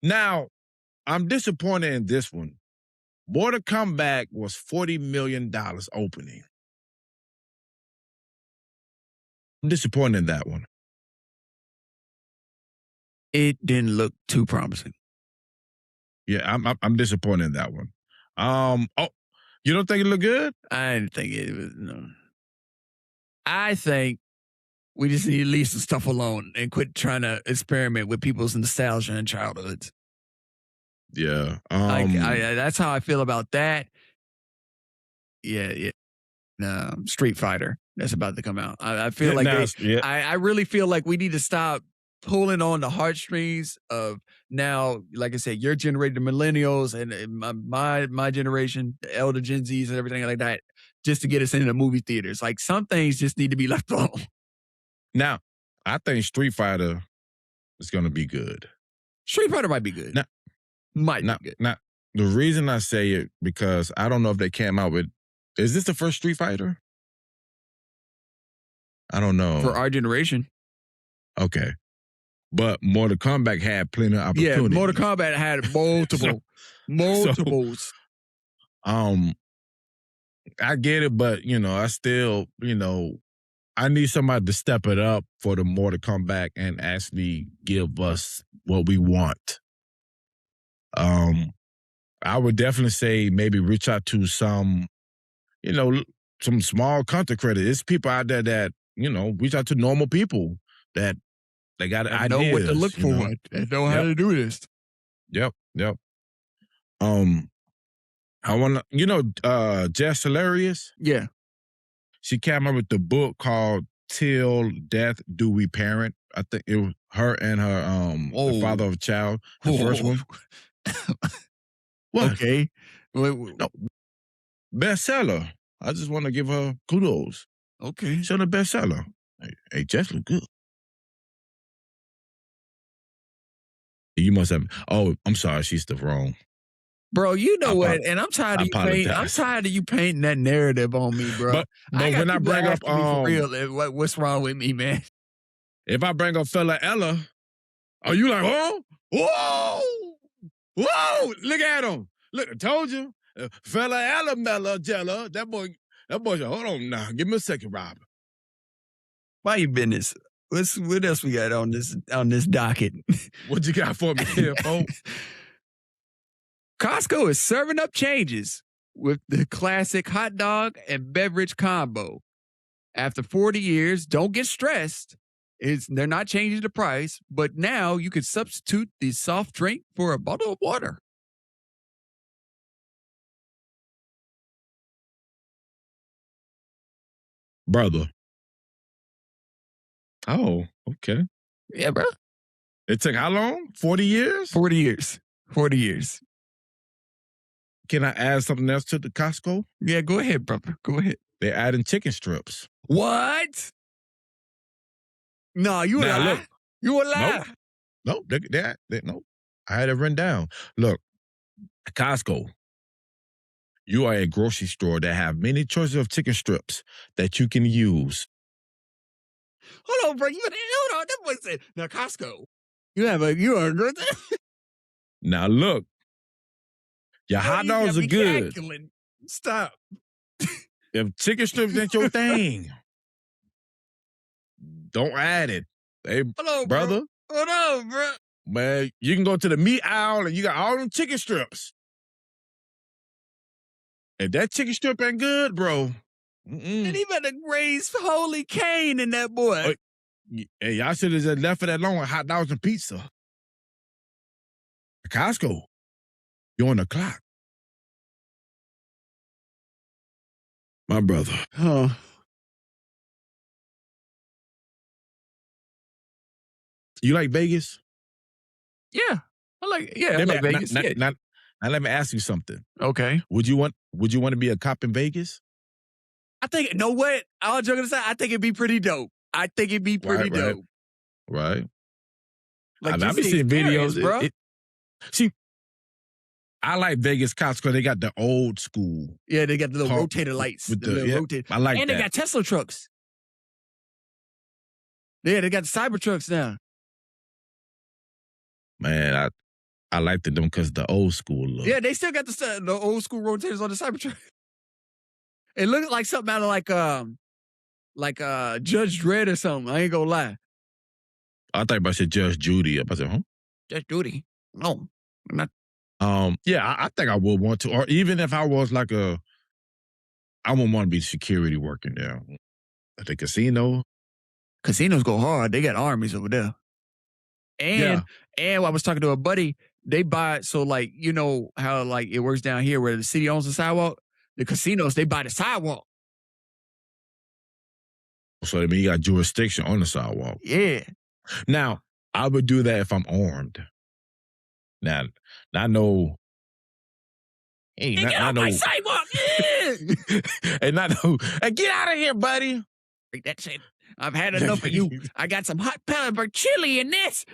Now, I'm disappointed in this one. Mortal Kombat was $40 million opening. I'm disappointed in that one. It didn't look too promising. Yeah, I'm disappointed in that one. You don't think it looked good? I didn't think it was, no. I think we just need to leave some stuff alone and quit trying to experiment with people's nostalgia and childhoods. Yeah. That's how I feel about that. Yeah. Street Fighter. That's about to come out. I feel like I really feel like we need to stop pulling on the heartstrings of now, like I said, your generation, the millennials, and my generation, the elder Gen Zs and everything like that, just to get us into the movie theaters. Like some things just need to be left alone. Now, I think Street Fighter is going to be good. Street Fighter might be good. Be good. Now, the reason I say it, because I don't know if they came out with, is this the first Street Fighter? I don't know. For our generation. Okay. But Mortal Kombat had plenty of opportunities. Yeah, Mortal Kombat had multiples. I get it, but, I still, I need somebody to step it up for the Mortal Kombat and actually give us what we want. I would definitely say maybe reach out to some, some small content creators. There's people out there that, reach out to normal people that they got ideas. Know what to look for and know how to do this. Yep. I want to, Jess Hilarious? Yeah. She came up with the book called Till Death Do We Parent. I think it was her and her the father of a child. The first one. What? Okay. No. Bestseller. I just want to give her kudos. Okay. She's a bestseller. Hey, Jess look good. You must have. Oh, I'm sorry. She's the wrong. Bro, you know what? And I'm tired of you painting that narrative on me, bro. But when I bring up for real, what's wrong with me, man? If I bring up fella Ella, are you like, oh, whoa, look at him. Look, I told you, fella Ella Mella Jella. That boy said, hold on now, give me a second, Rob. Why you business? What else we got on this docket? What you got for me here, folks? Costco is serving up changes with the classic hot dog and beverage combo. After 40 years, don't get stressed. They're not changing the price, but now you can substitute the soft drink for a bottle of water. Brother. Oh, okay. Yeah, bro. It took how long? 40 years? 40 years. 40 years. Can I add something else to the Costco? Yeah, go ahead, brother. Go ahead. They're adding chicken strips. What? No, you a lie. Look, you a lie. No, no. I had it written down. Look, Costco, you are a grocery store that have many choices of chicken strips that you can use. Hold on, bro. Hold on. That boy said, now Costco, you are good. Now look, your hot dogs are good. Stop. If chicken strips ain't your thing, don't add it. Hey, hold on, brother. Hold on, bro. Man, you can go to the meat aisle and you got all them chicken strips. If that chicken strip ain't good, bro, And he better raise holy Cain in that boy. Hey, y'all should have just left for that long with hot dogs and pizza. Costco, you're on the clock. My brother. Huh. You like Vegas? Yeah. I like Vegas. Now let me ask you something. Okay. Would you want to be a cop in Vegas? I think, you know what? All joking aside, I think it'd be pretty dope. Dope. Right. Like, I've been seeing videos, bro. See, I like Vegas cops because they got the old school. Yeah, they got the little rotator lights. With I like and that. They got Tesla trucks. Yeah, they got the cyber trucks now. Man, I liked them because the old school look. Yeah, they still got the old school rotators on the Cybertruck. It looked like something out of like Judge Dredd or something. I ain't gonna lie. I thought about said Judge Judy. I said, huh? Judge Judy? No, not. Yeah, I think I would want to, or even if I was like I wouldn't want to be security working there at the casino. Casinos go hard. They got armies over there. And I was talking to a buddy. They buy, so like, you know how like it works down here where the city owns the sidewalk? The casinos, they buy the sidewalk. So I mean, you got jurisdiction on the sidewalk. Yeah. Now, I would do that if I'm armed. Now I know. Hey, get off my sidewalk! And not know. Hey, get out of here, buddy! That shit. I've had enough of you. I got some hot pepper chili in this.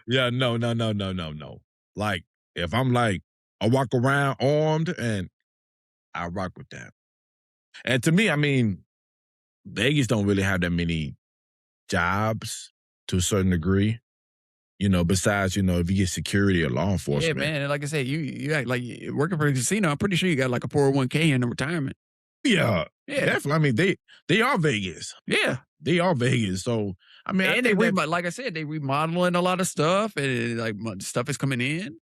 Yeah. No. Like, if I'm like, I walk around armed and I rock with that. And to me, I mean, Vegas don't really have that many jobs to a certain degree. You know, besides, you know, if you get security or law enforcement. Yeah, man. And like I said, you act like working for a casino. I'm pretty sure you got like a 401k in the retirement. Yeah, definitely. I mean, they are Vegas. Yeah, they are Vegas. So I mean, and like I said, they remodeling a lot of stuff, and like stuff is coming in.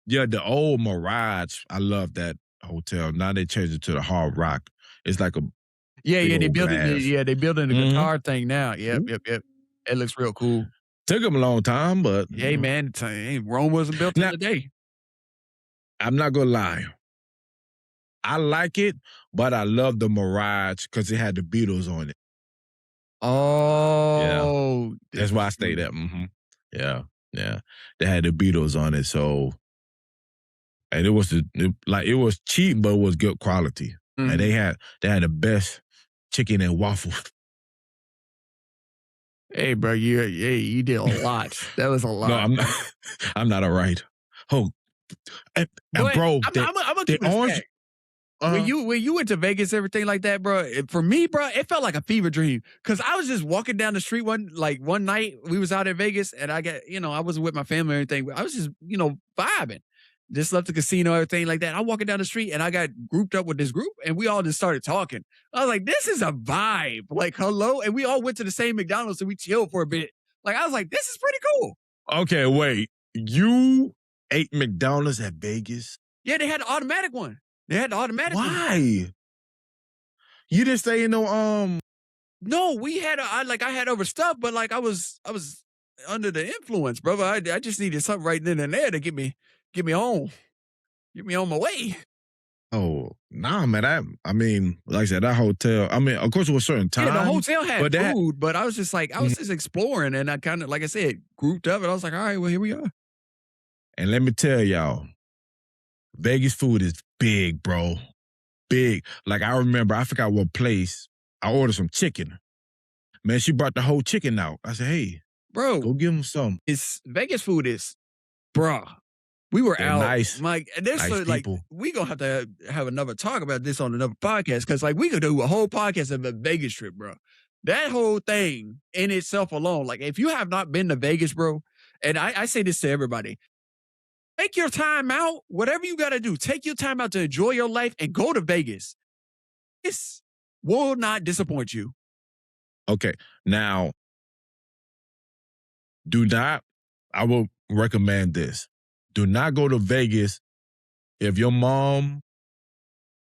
Yeah, the old Mirage. I love that hotel. Now they changed it to the Hard Rock. It's like a they building they building the guitar thing now. Yep. It looks real cool. Took them a long time, but hey, man, Rome wasn't built in a day. I'm not gonna lie. I like it, but I love the Mirage because it had the Beatles on it. Oh, yeah. That's why I stayed there. Mm-hmm. Yeah. They had the Beatles on it, so and it was cheap, but it was good quality. Mm-hmm. And they had the best chicken and waffles. Hey, bro, you did a lot. That was a lot. No, I'm not all right. Oh, and bro, I'm gonna keep it orange. When you went to Vegas, everything like that, bro, for me, bro, it felt like a fever dream. Cause I was just walking down the street one night, we was out in Vegas and I got, I wasn't with my family or anything, but I was just, vibing. Just left the casino, everything like that. I'm walking down the street and I got grouped up with this group and we all just started talking. I was like, this is a vibe. Like, hello. And we all went to the same McDonald's and we chilled for a bit. Like, I was like, this is pretty cool. Okay, wait. You ate McDonald's at Vegas? Yeah, they had the automatic one. Why? One. You didn't say no. No, we had I had other stuff, but like I was under the influence, brother. I just needed something right then and there to get me home, get me on my way. Oh nah, man. I mean, like I said, that hotel. I mean, of course, it was a certain time. Yeah, the hotel had food, but I was just like, I was just exploring, and I kind of, like I said, grouped up, and I was like, all right, well, here we are. And let me tell y'all, Vegas food is big, bro. Big. Like, I remember, I forgot what place, I ordered some chicken. Man, she brought the whole chicken out. I said, hey, bro, go give them some. It's Vegas food is, bruh. We were out, nice, Mike, and this nice like people. We gonna have to have another talk about this on another podcast because like we could do a whole podcast of a Vegas trip, bro. That whole thing in itself alone, like if you have not been to Vegas, bro, and I say this to everybody, take your time out, whatever you got to do, take your time out to enjoy your life and go to Vegas. This will not disappoint you. Okay, now, I will recommend this. Do not go to Vegas if your mom,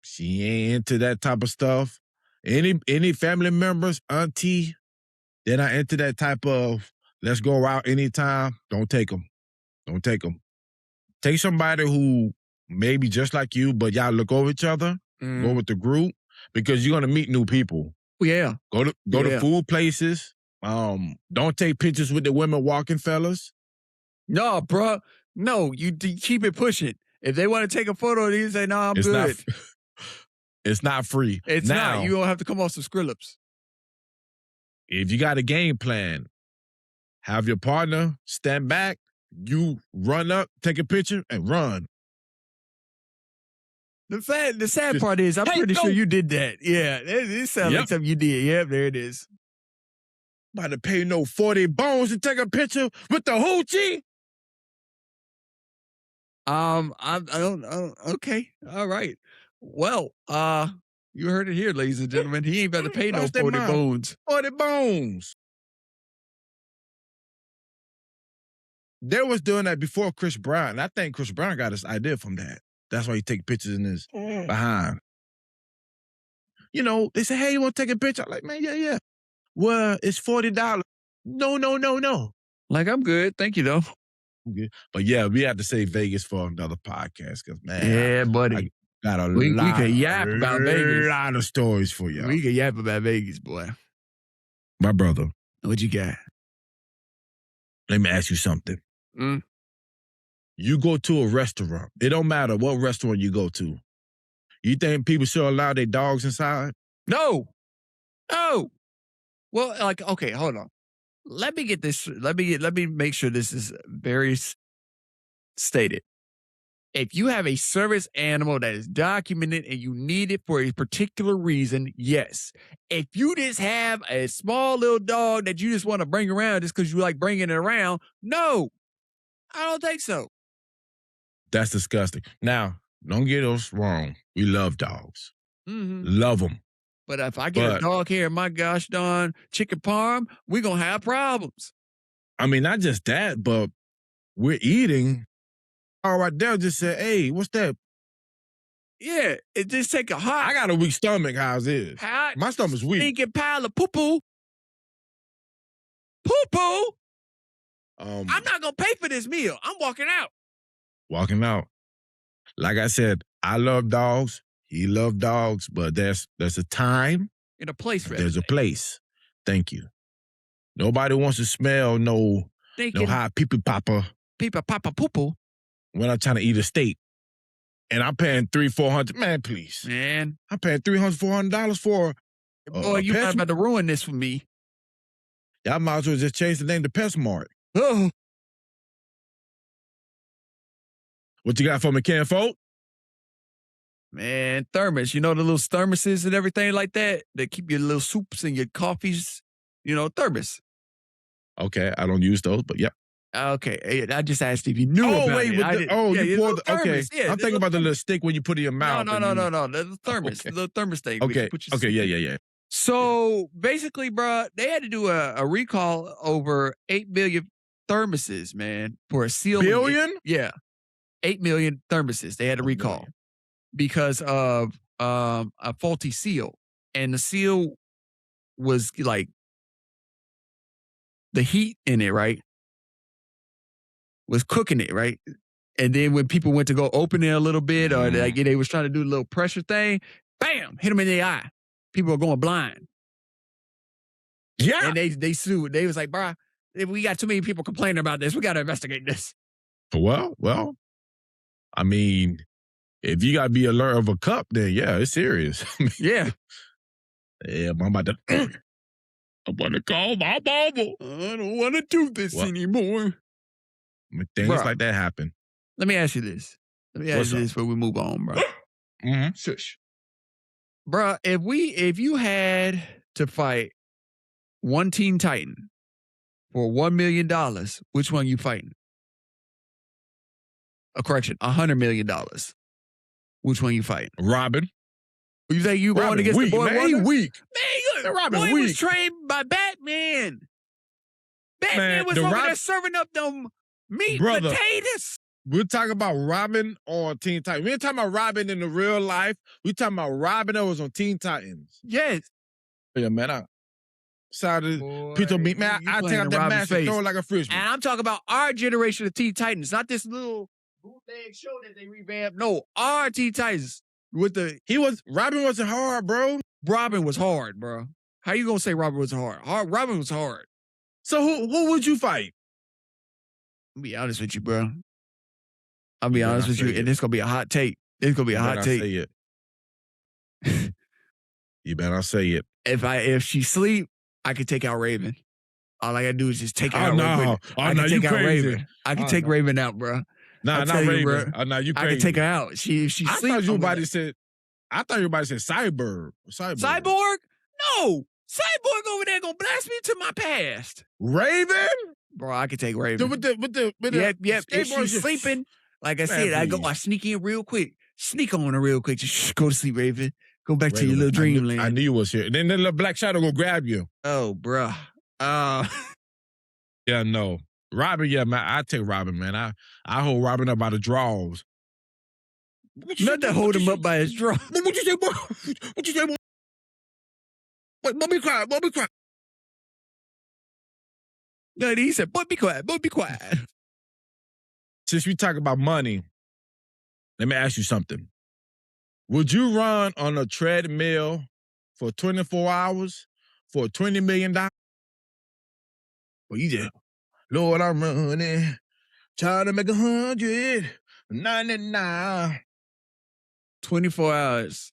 she ain't into that type of stuff. Any family members, auntie, they're not into that type of let's go out anytime. Don't take them. Don't take them. Take somebody who maybe just like you, but y'all look over each other. Go with the group because you're gonna meet new people. Yeah. Go to food places. Don't take pictures with the women walking, fellas. No, bro. No, you keep it pushing. If they want to take a photo, you say, "No, I'm good." It's not free. It's now, not. You don't have to come off some Skrillex. If you got a game plan, have your partner stand back. You run up, take a picture, and run. The sad part is, I'm pretty sure you did that. Yeah, it sounds like something you did. Yep, there it is. About to pay no 40 bones to take a picture with the hoochie. I don't. Okay, all right. Well, you heard it here, ladies and gentlemen. He ain't about to pay no 40 bones. 40 bones. They was doing that before Chris Brown. I think Chris Brown got his idea from that. That's why he take pictures in his behind. You know, they say, "Hey, you want to take a picture?" I'm like, "Man, yeah. Well, it's $40. No. Like, I'm good. Thank you, though. Okay. But yeah, we have to save Vegas for another podcast because, man. Yeah, buddy. I got a we can yap about Vegas. A lot of stories for y'all. We can yap about Vegas, boy. My brother. What you got? Let me ask you something. You go to a restaurant. It don't matter what restaurant you go to. You think people should allow their dogs inside? No. Well, like, okay, hold on. Let me get this. Let me make sure this is very stated. If you have a service animal that is documented and you need it for a particular reason, yes. If you just have a small little dog that you just want to bring around just because you like bringing it around, no, I don't think so. That's disgusting. Now, don't get us wrong. We love dogs. Love them. But if I get a dog here in my gosh darn chicken parm, we're going to have problems. I mean, not just that, but we're eating. All right, they'll just say, "Hey, what's that?" Yeah, it just take a hot. I got a weak stomach, how's it? My stomach's weak. Stinking pile of poo-poo. Poo-poo? I'm not going to pay for this meal. I'm walking out. Walking out. Like I said, I love dogs. He loves dogs, but there's a time. And a place for There's a place. Thank you. Nobody wants to smell no hot pee-pee-papa. Pee-pee-papa poo-poo. When I'm trying to eat a steak. And I'm paying $300-$400. Man, please. Man. I'm paying $300-$400 for boy, you're not about to ruin this for me. Y'all might as well just change the name to PestMart. Oh. What you got for me, Ken Folk? Man, thermos. You know the little thermoses and everything like that? That keep your little soups and your coffees, thermos. Okay, I don't use those, but yeah. Okay, I just asked if you knew about it. You pour okay. Yeah, I'm thinking about the little stick when you put it in your mouth. No. The little thermos, the little thermos thing. Okay, yeah. So basically, bro, they had to do a recall over 8 million thermoses, man, for a seal. Billion? Yeah, 8 million thermoses. They had to recall because of a faulty seal, and the seal was like the heat in it, right? Was cooking it, right? And then when people went to go open it a little bit or like they was trying to do a little pressure thing, bam, hit them in the eye. People are going blind. Yeah. And they sued. They was like, bro, if we got too many people complaining about this, we got to investigate this. Well, I mean, if you got to be alert of a cup, then yeah, it's serious. Yeah. Yeah, I'm about to, I want to call my mama. I don't want to do this anymore. Things like that happen. Let me ask you this. Before we move on, bro. Shush. Bro, if you had to fight one Teen Titan for $1 million, which one you fighting? Correction, $100 million. Which one you fighting? Robin. You think you going against the boy man, he weak. Man, Robin boy weak. was trained by Batman. Batman was over there serving up them meat potatoes. We're talking about Robin on Teen Titans. We ain't talking about Robin in the real life. We're talking about Robin that was on Teen Titans. Yes. Yeah, man. I decided Boy, pizza meat. Man, you I take playing out in that Robin's mask and face. throw it like a frisbee. And I'm talking about our generation of Teen Titans, not this little bootleg show that they revamped. No, our Teen Titans with the Robin wasn't hard, bro. Robin was hard, bro. How you gonna say Robin was hard? Robin was hard. So who would you fight? I'll be honest with you, bro. I'll be honest with you, and it's gonna be a hot take. It's gonna be a hot take. Say it. You better not say it. If she sleep, I could take out Raven. All I gotta do is just take her out. No. I can take out Raven. I can take Raven out, bro. Nah, not Raven. No, you crazy. I can take her out. She sleep. I thought you about to say Cyborg. Cyborg? No. Cyborg over there gonna blast me to my past. Raven? Bro, I can take Raven. With the Yep. If she's sleeping, like I said, I sneak in real quick. Sneak on her real quick. Just go to sleep, Raven. Go back to your little dreamland. I knew you was here. And then the little black shadow go grab you. Oh, bro. Yeah, no. Robin, yeah, man. I take Robin, man. I hold Robin up by the draws. Not to hold him up by his draw. What you say, boy? What you say, boy? Wait, Bobby quiet. No, he said, boy, be quiet. Since we talk about money, let me ask you something. Would you run on a treadmill for 24 hours for $20 million? Well, you just, Lord, I'm running, trying to make 199. 24 hours.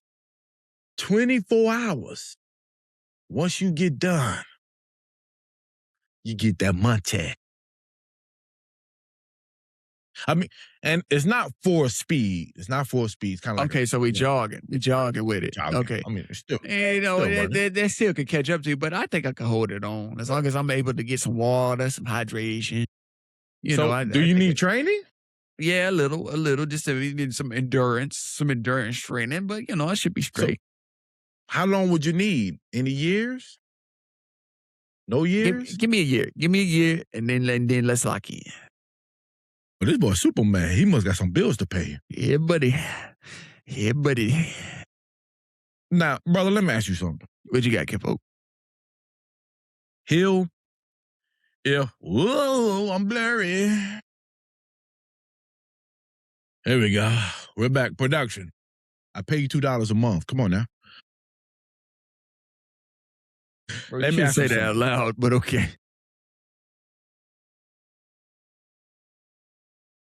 24 hours. Once you get done, you get that money. I mean, and it's not for speed. It's kind of like okay. So we jogging. We jogging with it. Jogging. Okay. I mean, it's still. And, they still could catch up to you, but I think I can hold it on as long as I'm able to get some water, some hydration. Do you need training? Yeah, a little. Just to need some endurance training. But I should be straight. So how long would you need? Any years? No years? Give me a year. Give me a year, and then let's lock in. Well, this boy Superman, he must got some bills to pay. Yeah, buddy. Now, brother, let me ask you something. What you got, Kippo? Whoa, I'm blurry. Here we go. We're back. Production. I pay you $2 a month. Come on now. Bro, let me say that out loud, but okay.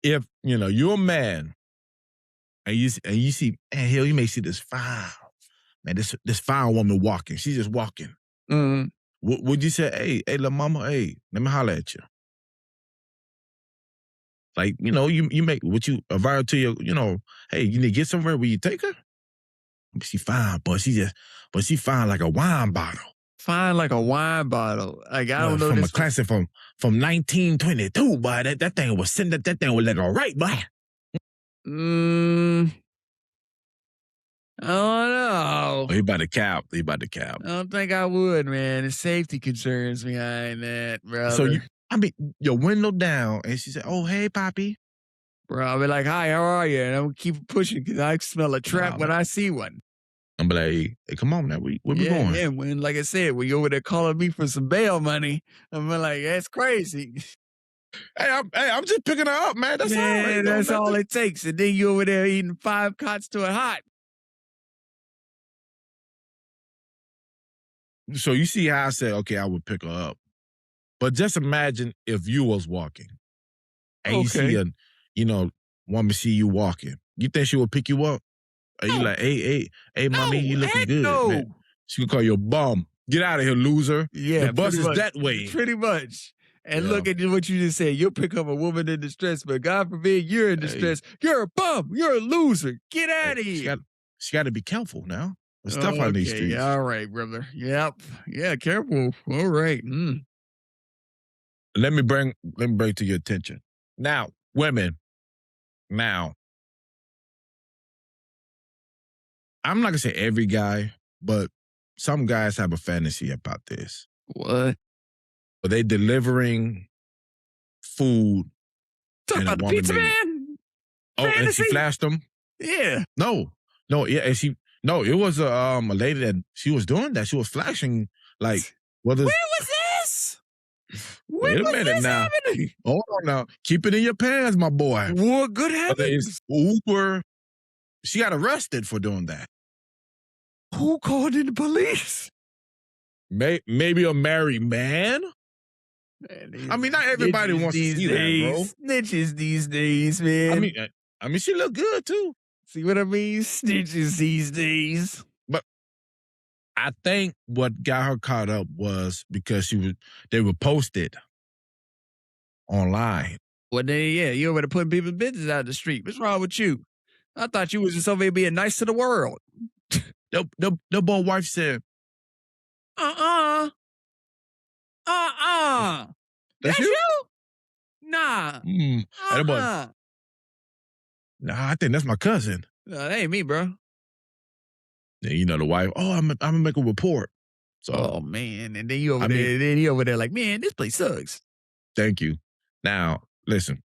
If you're a man and you see, man, hell, you may see this fine, man, this fine woman walking. She's just walking. Mm-hmm. Would you say, hey, little mama, hey, let me holler at you? Like, you make, would you avert to your, hey, you need to get somewhere where you take her? She fine, but she fine like a wine bottle. Fine like a wine bottle. Like, I don't know. From a classic from 1922, boy. That thing was sitting, that thing was like, all right, boy. I don't know. He about to cap. I don't think I would, man. The safety concerns behind that, brother. So your window down, and she said, "Oh, hey, Poppy." Bro, I'll be like, "Hi, how are you?" And I'm gonna keep pushing because I smell a trap when I see one. I'm like, hey, come on now, where we going? Yeah, when, like I said, when you over there calling me for some bail money, I'm like, that's crazy. Hey, I'm just picking her up, man. That's all right. That's all it takes. And then you over there eating 5 cots to a hot. So you see how I said, okay, I would pick her up. But just imagine if you was walking and you see a, woman see you walking. You think she would pick you up? Are you like, hey, mommy, you looking good? No. Man. She could call you a bum. Get out of here, loser. Yeah, the bus is that way. Pretty much. And look at what you just said. You'll pick up a woman in distress, but God forbid you're in distress. You're a bum. You're a loser. Get out of here. She got to be careful now. There's stuff on these streets. All right, brother. Yep. Yeah, careful. All right. Let me bring to your attention. Now, women. Now, I'm not gonna say every guy, but some guys have a fantasy about this. What? Are they delivering food? Talk about the pizza man? Oh, fantasy? And she flashed them? Yeah. No, yeah, and No, it was a lady that she was doing that. She was flashing like whether. Where was this? Wait a minute now. Happening? Hold on now. Keep it in your pants, my boy. Well, good Whether heavens. it's Uber. She got arrested for doing that. Who called in the police? Maybe a married man? Man, I mean, not everybody wants to see that, bro. Snitches these days, man. I mean, she looked good too. See what I mean? Snitches these days. But I think what got her caught up was because they were posted online. Well, then, yeah, you over there putting people's business out of the street. What's wrong with you? I thought you was just over here being nice to the world. The boy wife said, That's you? Nah. And the boy, nah, I think that's my cousin. No, that ain't me, bro. And you know the wife, I'm gonna make a report. So, oh man, and then you over there, then he over there like, man, this place sucks. Thank you. Now, listen.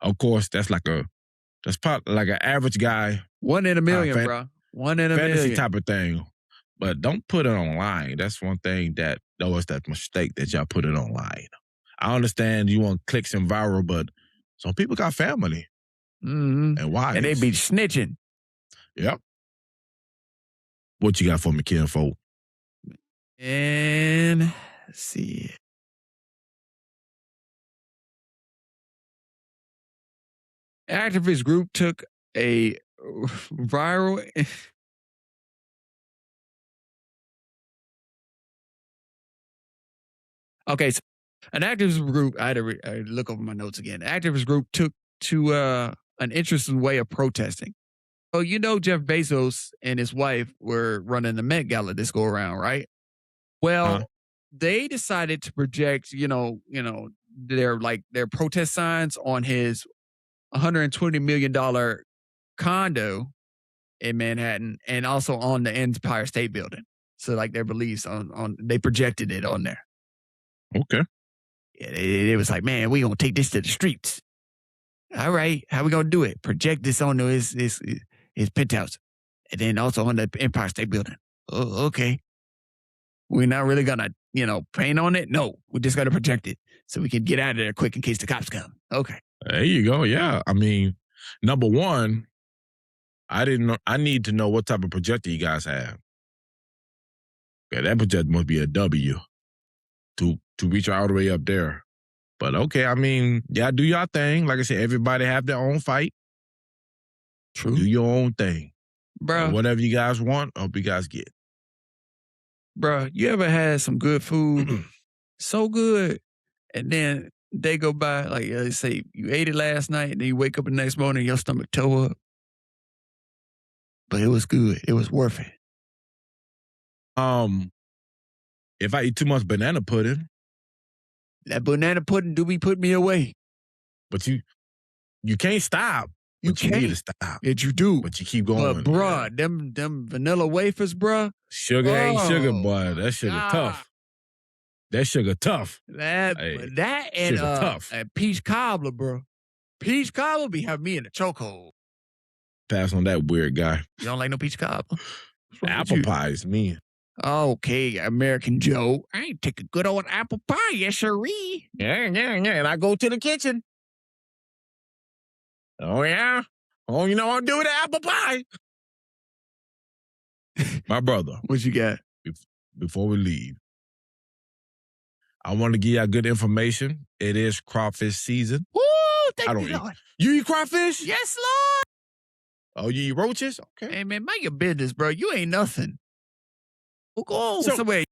Of course, that's probably like an average guy. 1 in a million, bro. 1 in a million. Fantasy type of thing. But don't put it online. That's one thing that was that mistake that y'all put it online. I understand you want clicks and viral, but some people got family. Mm-hmm. And wives. And they be snitching. Yep. What you got for me, kinfolk? And let's see. Activist group took a viral. Okay, so an activist group, I had to look over my notes again. Activist group took to an interesting way of protesting. Oh, you know Jeff Bezos and his wife were running the Met Gala this go around, right? Well, they decided to project, their protest signs on his $120 million condo in Manhattan and also on the Empire State Building. So like their beliefs they projected it on there. Okay. It was like, man, we gonna take this to the streets. All right, how we gonna do it? Project this on his penthouse, and then also on the Empire State Building. Oh, okay. We're not really gonna, paint on it. No, we just gotta project it so we can get out of there quick in case the cops come. Okay. There you go. Yeah, I mean, number one, I didn't know. I need to know what type of projector you guys have. Okay, that projector must be a W to reach all the way up there. But okay, I mean, yeah, do your thing. Like I said, everybody have their own fight. True. Do your own thing. Bro. Whatever you guys want, I hope you guys get. Bro, you ever had some good food, so good, and then they go by, like they say, you ate it last night, and then you wake up the next morning, your stomach toe up. But it was good. It was worth it. If I eat too much banana pudding. That banana pudding do be put me away. But you can't stop. You need to stop. Yes, you do. But you keep going. But bruh, them vanilla wafers, bruh. Sugar ain't sugar, boy. That sugar tough. That sugar tough. That and tough. And peach cobbler, bro. Peach cobbler be having me in the chokehold. Pass on that weird guy. You don't like no peach cobbler? Apple pie is me. Okay, American Joe. I ain't take a good old apple pie, yes sirree. Yeah. And I go to the kitchen. Oh, yeah? Oh, you know what I'm doing with the apple pie? My brother. What you got? Before we leave, I want to give y'all good information. It is crawfish season. Woo! Thank you, Lord. You eat crawfish? Yes, Lord. Oh, you eat roaches? Okay. Hey, man, mind your business, bro. You ain't nothing. Well, go somewhere.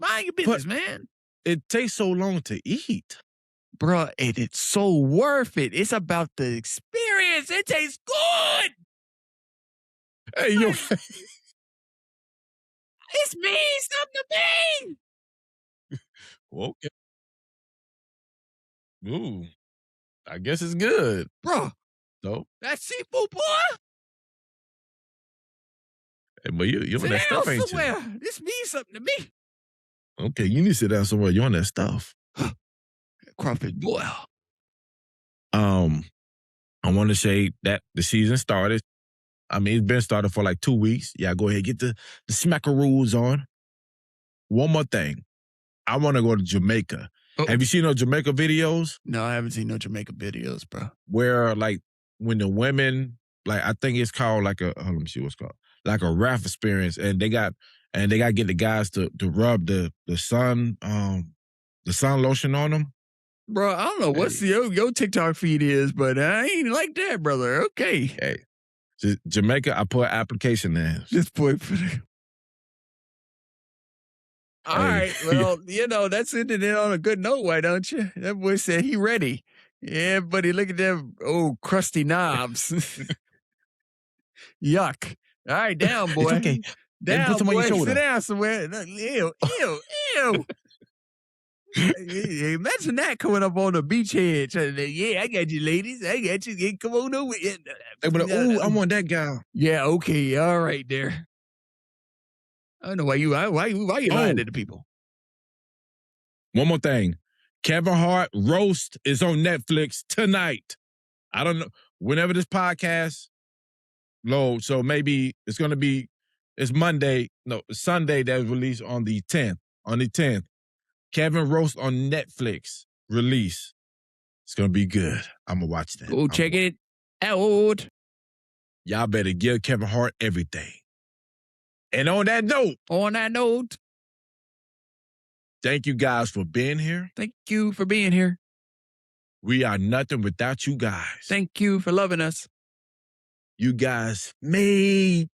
Mind your business, man. It takes so long to eat. Bruh, and it's so worth it. It's about the experience. It tastes good. Hey, yo. It's me, something to me. Okay. Ooh. I guess it's good. Bruh. So? That seafood, boy. Hey, but you on that stuff, ain't somewhere. You? This means something to me. Okay, you need to sit down somewhere. You on that stuff. Crawfish boil. I want to say that the season started. I mean, it's been started for like 2 weeks. Yeah, go ahead, get the smackaroos on. One more thing. I want to go to Jamaica. Oh. Have you seen those Jamaica videos? No, I haven't seen no Jamaica videos, bro. Where like when the women, like I think it's called like a, let me see what's called, like a raft experience, and they got to get the guys to rub the sun lotion on them. Bro, I don't know what's your TikTok feed is, but I ain't like that, brother. Okay. Hey, Jamaica, I put an application in. This boy. All right. Well, that's ending it on a good note, why don't you? That boy said he ready. Yeah, buddy, look at them old crusty knobs. Yuck. All right, down, boy. It's okay. Down, put some on your boy. shoulder. Sit down somewhere. Ew. Imagine that coming up on the beachhead. Yeah, I got you, ladies. I got you. Yeah, come on over. They be like, ooh, I want that guy. Yeah, okay. All right, there. I don't know why you lying to the people. One more thing. Kevin Hart roast is on Netflix tonight. I don't know. Whenever this podcast loads, so maybe it's going to be, it's Monday. No, Sunday that was released on the 10th. On the 10th. Kevin roast on Netflix release. It's going to be good. I'm going to watch that. Go check it out. Y'all better give Kevin Hart everything. And on that note, thank you guys for being here. Thank you for being here. We are nothing without you guys. Thank you for loving us. You guys made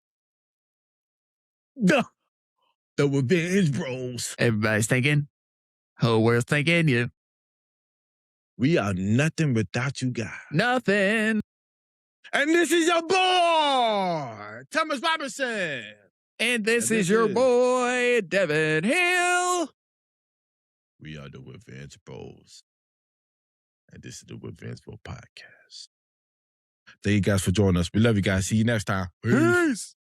the Therevengebros. Everybody's thinking. Whole world's thinking you. We are nothing without you guys. Nothing. And this is your boy, Thomas Robinson. And this is your boy, Devin Hill. We are the Therevengebros. And this is the Therevengebros podcast. Thank you guys for joining us. We love you guys. See you next time. Peace.